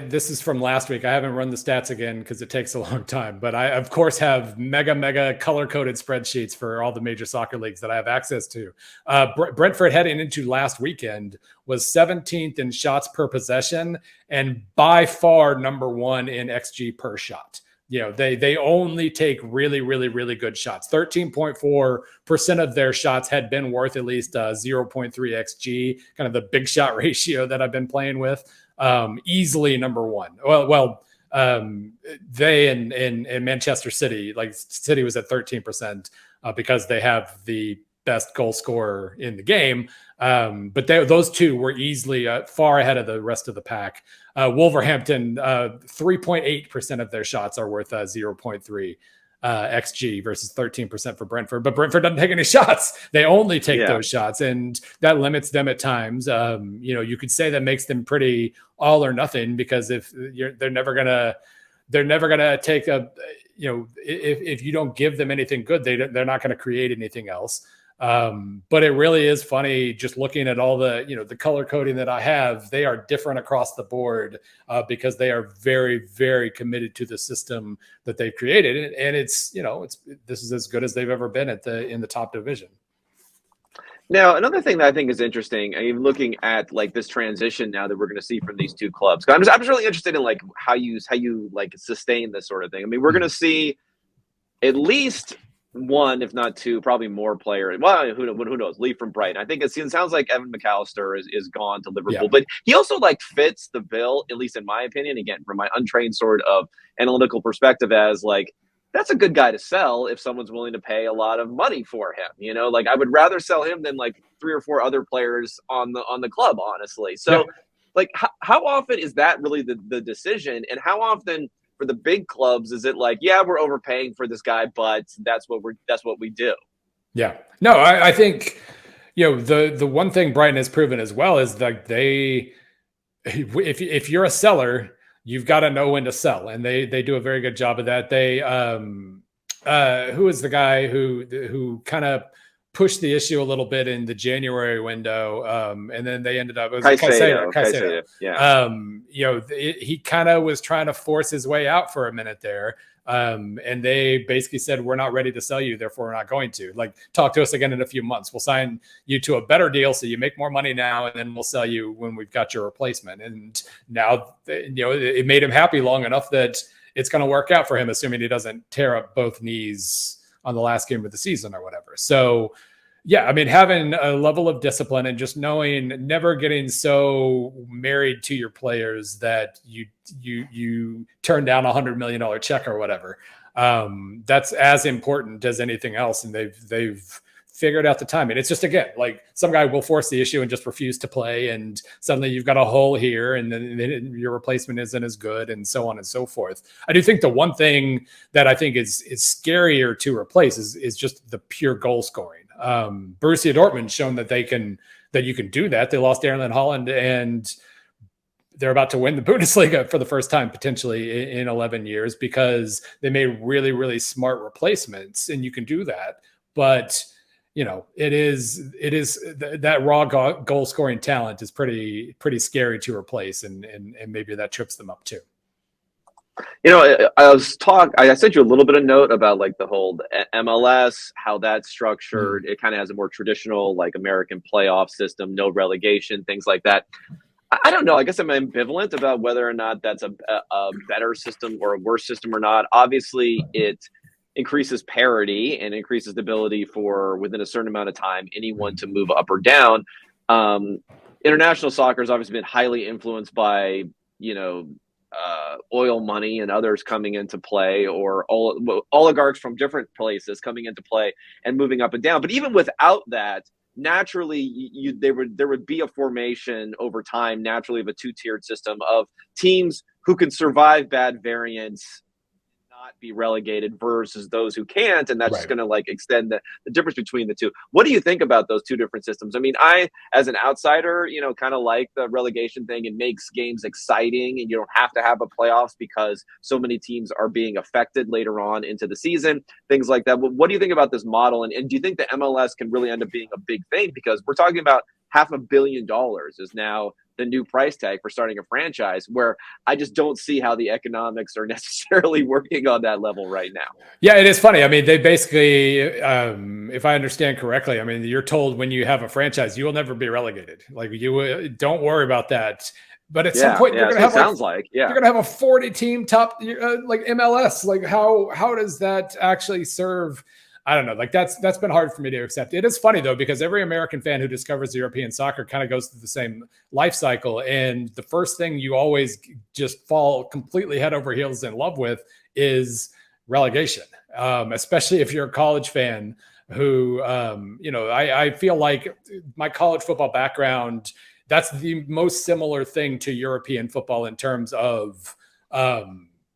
this is from last week. I haven't run the stats again because it takes a long time, but I of course have mega color coded spreadsheets for all the major soccer leagues that I have access to. Brentford heading into last weekend was 17th in shots per possession and by far number one in XG per shot. They only take really, really, really good shots. 13.4% of their shots had been worth at least 0.3 XG, kind of the big shot ratio that I've been playing with. Easily number one. They and Manchester City, like City was at 13% because they have the best goal scorer in the game. But those two were easily far ahead of the rest of the pack. Wolverhampton, 3.8% of their shots are worth 0.3 XG versus 13% for Brentford. But Brentford doesn't take any shots. They only take those shots, and that limits them at times. You could say that makes them pretty all or nothing, because if they're never gonna take if you don't give them anything good, they're not going to create anything else. But it really is funny just looking at all the, the color coding that I have. They are different across the board because they are very, very committed to the system that they've created. And this is as good as they've ever been in the top division. Now, another thing that I think is interesting, I mean, looking at like this transition now that we're going to see from these two clubs, I'm just really interested in like how you like sustain this sort of thing. I mean, we're going to see at least one, if not two, probably more players. Well, who knows? Leave from Brighton. I think it sounds like Evan McAllister is gone to Liverpool, but he also like fits the bill, at least in my opinion. Again, from my untrained sort of analytical perspective, as like that's a good guy to sell if someone's willing to pay a lot of money for him. Like I would rather sell him than like 3 or 4 other players on the club, honestly. So, like, how often is that really the decision, and how often? For the big clubs, is it like, we're overpaying for this guy, but that's what we do? Yeah, no, I think, the one thing Brighton has proven as well is that if you're a seller, you've got to know when to sell, and they do a very good job of that. They who is the guy who kind of pushed the issue a little bit in the January window, and then they ended up it was Caicedo. Yeah. He kind of was trying to force his way out for a minute there. And they basically said, we're not ready to sell you, therefore we're not going to. Like, talk to us again in a few months. We'll sign you to a better deal so you make more money now, and then we'll sell you when we've got your replacement. And now, it made him happy long enough that it's going to work out for him, assuming he doesn't tear up both knees on the last game of the season or whatever. So, yeah, I mean, having a level of discipline and just knowing, never getting so married to your players that you turn down $100 million check or whatever. That's as important as anything else, and they've figured out the timing. It's just, again, like, some guy will force the issue and just refuse to play, and suddenly you've got a hole here, and then your replacement isn't as good, and so on and so forth. I do think the one thing that I think is scarier to replace is just the pure goal scoring. Borussia Dortmund shown that you can do that. They lost Erling Haaland, and they're about to win the Bundesliga for the first time potentially in 11 years because they made really, really smart replacements, and you can do that. But it is that raw goal scoring talent is pretty scary to replace, and maybe that trips them up too. I sent you a little bit of note about like the whole MLS, how that's structured. It kind of has a more traditional like American playoff system, no relegation, things like that. I don't know. I guess I'm ambivalent about whether or not that's a better system or a worse system or not. Obviously, it increases parity and increases the ability for, within a certain amount of time, anyone to move up or down. International soccer has obviously been highly influenced by, oil money and others coming into play, or oligarchs from different places coming into play and moving up and down. But even without that, naturally, there would be a formation over time, naturally, of a two-tiered system of teams who can survive bad variance, not be relegated, versus those who can't, and that's just going to like extend the difference between the two. What do you think about those two different systems? I mean, I, as an outsider, kind of like the relegation thing. It makes games exciting, and you don't have to have a playoffs because so many teams are being affected later on into the season, things like that. What do you think about this model, and do you think the MLS can really end up being a big thing? Because we're talking about $500 million is now the new price tag for starting a franchise, where I just don't see how the economics are necessarily working on that level right now. Yeah, it is funny. I mean, they basically, if I understand correctly, I mean, you're told when you have a franchise, you will never be relegated. Like, you don't worry about that. But at some point, you're going to have you're going to have a 40-team top like MLS. Like, how does that actually serve? I don't know. Like, that's been hard for me to accept. It is funny though, because every American fan who discovers European soccer kind of goes through the same life cycle. And the first thing you always just fall completely head over heels in love with is relegation. Especially if you're a college fan who, I feel like my college football background, that's the most similar thing to European football in terms of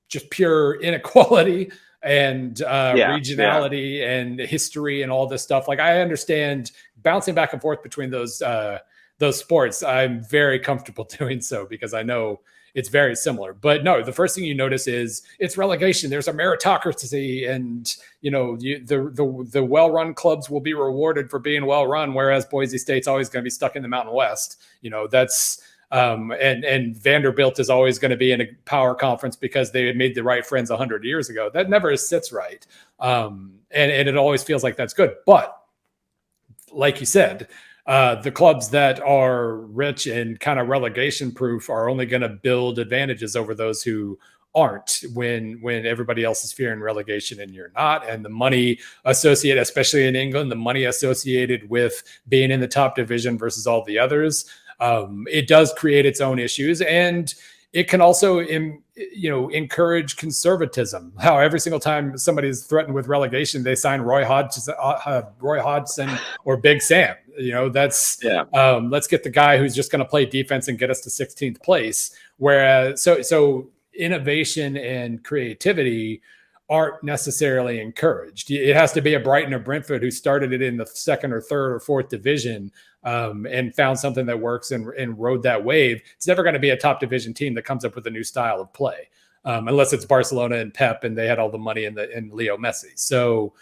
just pure inequality and regionality and history and all this stuff. Like, I understand bouncing back and forth between those sports. I'm very comfortable doing so because I know it's very similar. But no, the first thing you notice is it's relegation. There's a meritocracy, and the well-run clubs will be rewarded for being well-run, whereas Boise State's always going to be stuck in the Mountain West. That's and Vanderbilt is always going to be in a power conference because they had made the right friends 100 years ago. That never sits right. And it always feels like that's good. But like you said, the clubs that are rich and kind of relegation proof are only going to build advantages over those who aren't, when everybody else is fearing relegation and you're not. And the money associated, especially in England, the money associated with being in the top division versus all the others, it does create its own issues, and it can also, encourage conservatism. How every single time somebody is threatened with relegation, they sign Roy Hodgson or Big Sam. Let's get the guy who's just going to play defense and get us to 16th place. Whereas, so innovation and creativity aren't necessarily encouraged. It has to be a Brighton or Brentford who started it in the second or third or fourth division and found something that works and rode that wave. It's never going to be a top division team that comes up with a new style of play, unless it's Barcelona and Pep and they had all the money in Leo Messi. So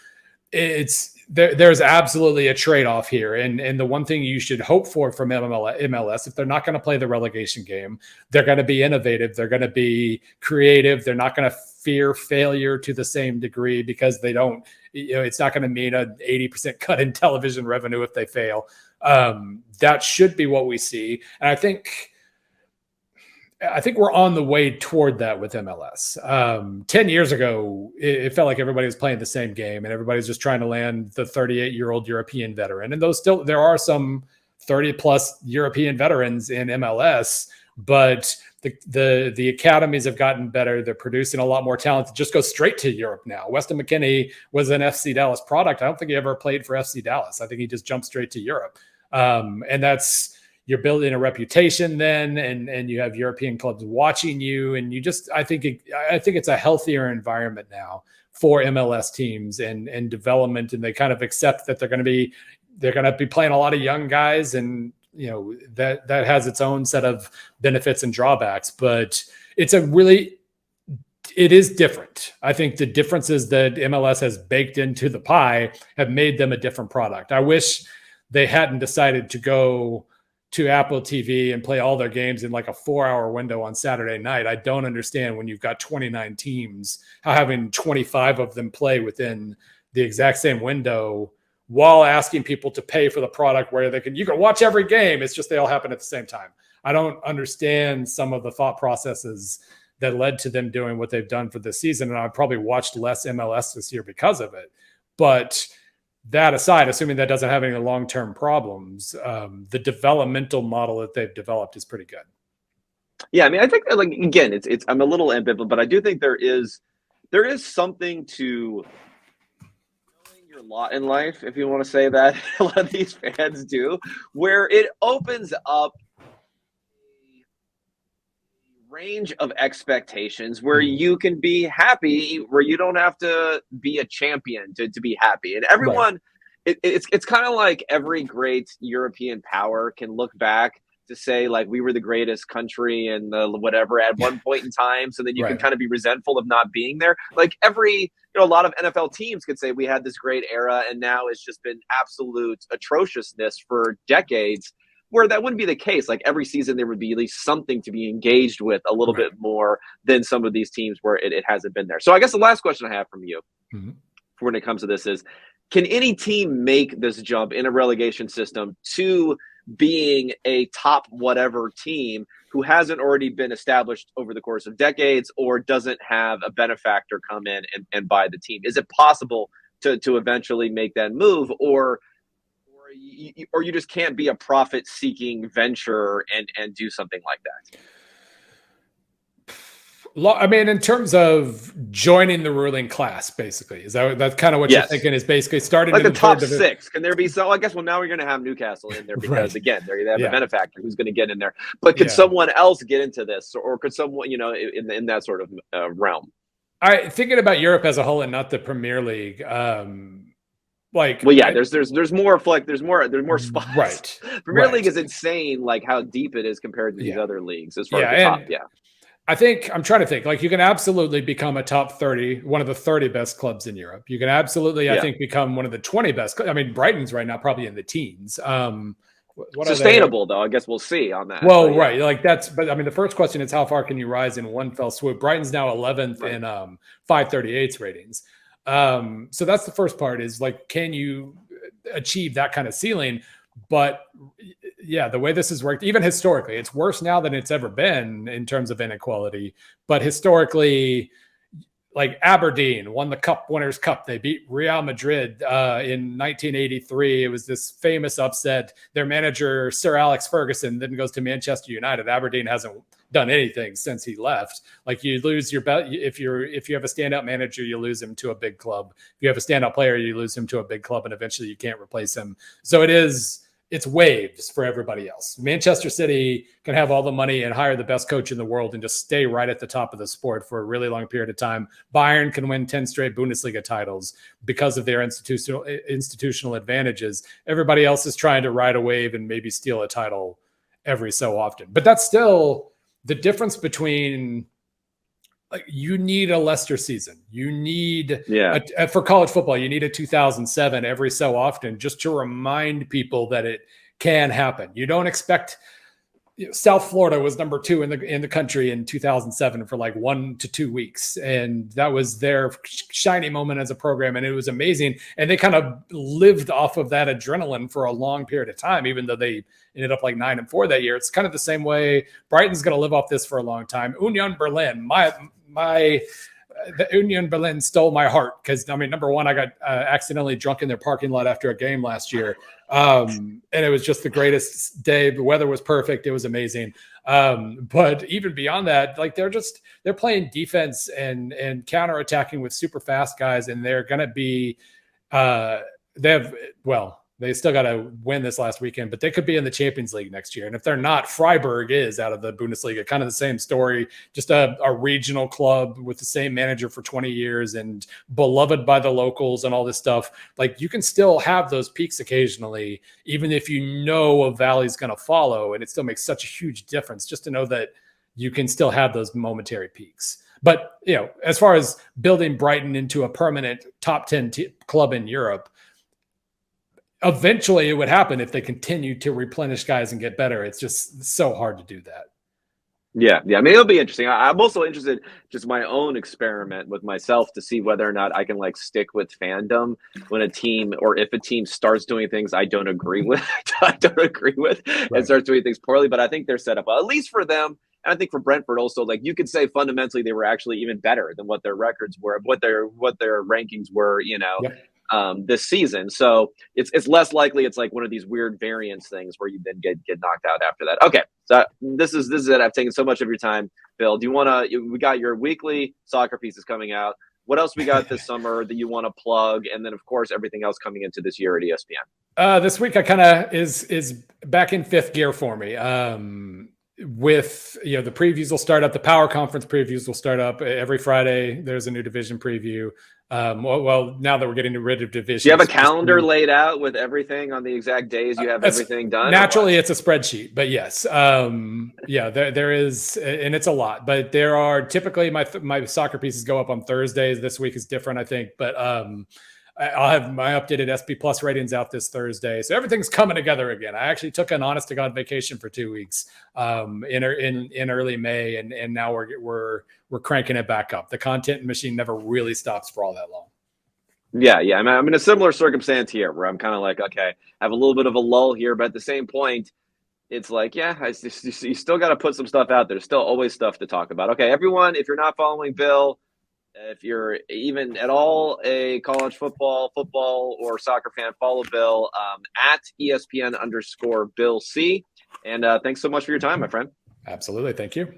there's absolutely a trade-off here. And the one thing you should hope for from MLS, if they're not going to play the relegation game, they're going to be innovative. They're going to be creative. They're not going to fear failure to the same degree because they don't, it's not going to mean an 80% cut in television revenue if they fail. That should be what we see. And I think we're on the way toward that with MLS. 10 years ago, it felt like everybody was playing the same game and everybody's just trying to land the 38-year-old European veteran. And there are some 30-plus European veterans in MLS, but the academies have gotten better. They're producing a lot more talent that just goes straight to Europe now. Weston McKennie was an FC Dallas product. I don't think he ever played for FC Dallas. I think he just jumped straight to Europe. And you're building a reputation then, and you have European clubs watching you, and I think it's a healthier environment now for MLS teams and development, and they kind of accept that they're going to be playing a lot of young guys, and that has its own set of benefits and drawbacks, but it is different. I think the differences that MLS has baked into the pie have made them a different product. I wish they hadn't decided to go to Apple TV and play all their games in like a 4-hour window on Saturday night. I don't understand when you've got 29 teams, how having 25 of them play within the exact same window while asking people to pay for the product where you can watch every game. It's just they all happen at the same time. I don't understand some of the thought processes that led to them doing what they've done for this season. And I've probably watched less MLS this year because of it. But that aside, assuming that doesn't have any long-term problems, the developmental model that they've developed is pretty good. Yeah, I mean, I think like again, it's I'm a little ambivalent, but I do think there is something to knowing your lot in life, if you want to say that. A lot of these fans do, where it opens up range of expectations where you can be happy, where you don't have to be a champion to be happy. And everyone, right. It's kind of like every great European power can look back to say like we were the greatest country and whatever at one point in time. So then you can kind of be resentful of not being there. Like a lot of NFL teams could say we had this great era and now it's just been absolute atrociousness for decades. Where that wouldn't be the case. Like every season, there would be at least something to be engaged with a little bit more than some of these teams where it hasn't been there. So I guess the last question I have from you when it comes to this is, can any team make this jump in a relegation system to being a top whatever team who hasn't already been established over the course of decades or doesn't have a benefactor come in and buy the team? Is it possible to eventually make that move, or you just can't be a profit-seeking venture and do something like that? I mean, in terms of joining the ruling class, basically, that's kind of what you're thinking? Is basically starting like the top six. Can there be so? I guess now we're going to have Newcastle in there because again, they have a benefactor who's going to get in there. But could someone else get into this, or could someone in that sort of realm? Thinking about Europe as a whole and not the Premier League. There's more there's more spots. Right. Premier League is insane, like how deep it is compared to these other leagues as far as the top. I think I'm trying to think like you can absolutely become a top 30, one of the 30 best clubs in Europe. You can absolutely, I think, become one of the 20 best. I mean, Brighton's right now probably in the teens. Sustainable though, I guess we'll see on that. Well, but I mean, the first question is how far can you rise in one fell swoop? Brighton's now 11th in 538's ratings. So that's the first part is like, can you achieve that kind of ceiling? But the way this has worked, even historically, it's worse now than it's ever been in terms of inequality. But historically, like Aberdeen won the Cup Winners' Cup. They beat Real Madrid in 1983. It was this famous upset. Their manager, Sir Alex Ferguson, then goes to Manchester United. Aberdeen hasn't done anything since he left. Like you lose your bet if you have a standout manager, you lose him to a big club. If you have a standout player, you lose him to a big club, and eventually you can't replace him. So it is it's waves for everybody else. Manchester City can have all the money and hire the best coach in the world and just stay right at the top of the sport for a really long period of time. Bayern can win 10 straight Bundesliga titles because of their institutional advantages. Everybody else is trying to ride a wave and maybe steal a title every so often. But that's still the difference between, like, you need a Leicester season. You need, for college football, you need a 2007 every so often just to remind people that it can happen. You don't expect, South Florida was number 2 in the country in 2007 for like 1 to 2 weeks. And that was their shiny moment as a program. And it was amazing. And they kind of lived off of that adrenaline for a long period of time, even though they ended up like 9-4 that year. It's kind of the same way Brighton's going to live off this for a long time. Union Berlin, the Union Berlin stole my heart because, I mean, number one, I got accidentally drunk in their parking lot after a game last year. And it was just the greatest day. The weather was perfect. It was amazing. But even beyond that, like, they're playing defense and counterattacking with super fast guys. And they're going to be, they still got to win this last weekend, but they could be in the Champions League next year. And if they're not, Freiburg is out of the Bundesliga. Kind of the same story, just a regional club with the same manager for 20 years and beloved by the locals and all this stuff. Like, you can still have those peaks occasionally, even if you know a valley's going to follow, and it still makes such a huge difference just to know that you can still have those momentary peaks. But, as far as building Brighton into a permanent top 10 club in Europe, eventually it would happen if they continue to replenish guys and get better. It's just so hard to do that. Yeah. I mean, it'll be interesting. I'm also interested, just my own experiment with myself, to see whether or not I can like stick with fandom when a team, or if a team starts doing things I don't agree with, right, and starts doing things poorly. But I think they're set up well, at least for them. And I think for Brentford also, like, you could say fundamentally they were actually even better than what their records were, what their rankings were, this season. So it's less likely it's like one of these weird variance things where you then get knocked out after that. Okay, so this is it. I've taken so much of your time, Bill. Do you want to? We got your weekly soccer pieces coming out. What else we got this summer that you want to plug? And then, of course, everything else coming into this year at ESPN. This week I kind of is back in fifth gear for me. With the previews will start up. The Power Conference previews will start up every Friday. There's a new division preview. Well, now that we're getting rid of divisions, do you have a calendar laid out with everything on the exact days you have everything done? Naturally, it's a spreadsheet, but yes, there is, and it's a lot. But there are typically my soccer pieces go up on Thursdays. This week is different, I think, but I'll have my updated SP Plus ratings out this Thursday. So everything's coming together again. I actually took an honest to God vacation for 2 weeks in early May, and now we're cranking it back up. The content machine never really stops for all that long. Yeah. I'm in a similar circumstance here where I'm kind of like, okay, I have a little bit of a lull here, but at the same point, it's like, you still got to put some stuff out there. There's still always stuff to talk about. Okay, everyone, if you're not following Bill, if you're even at all a college football or soccer fan, follow Bill at ESPN _Bill C. And thanks so much for your time, my friend. Absolutely. Thank you.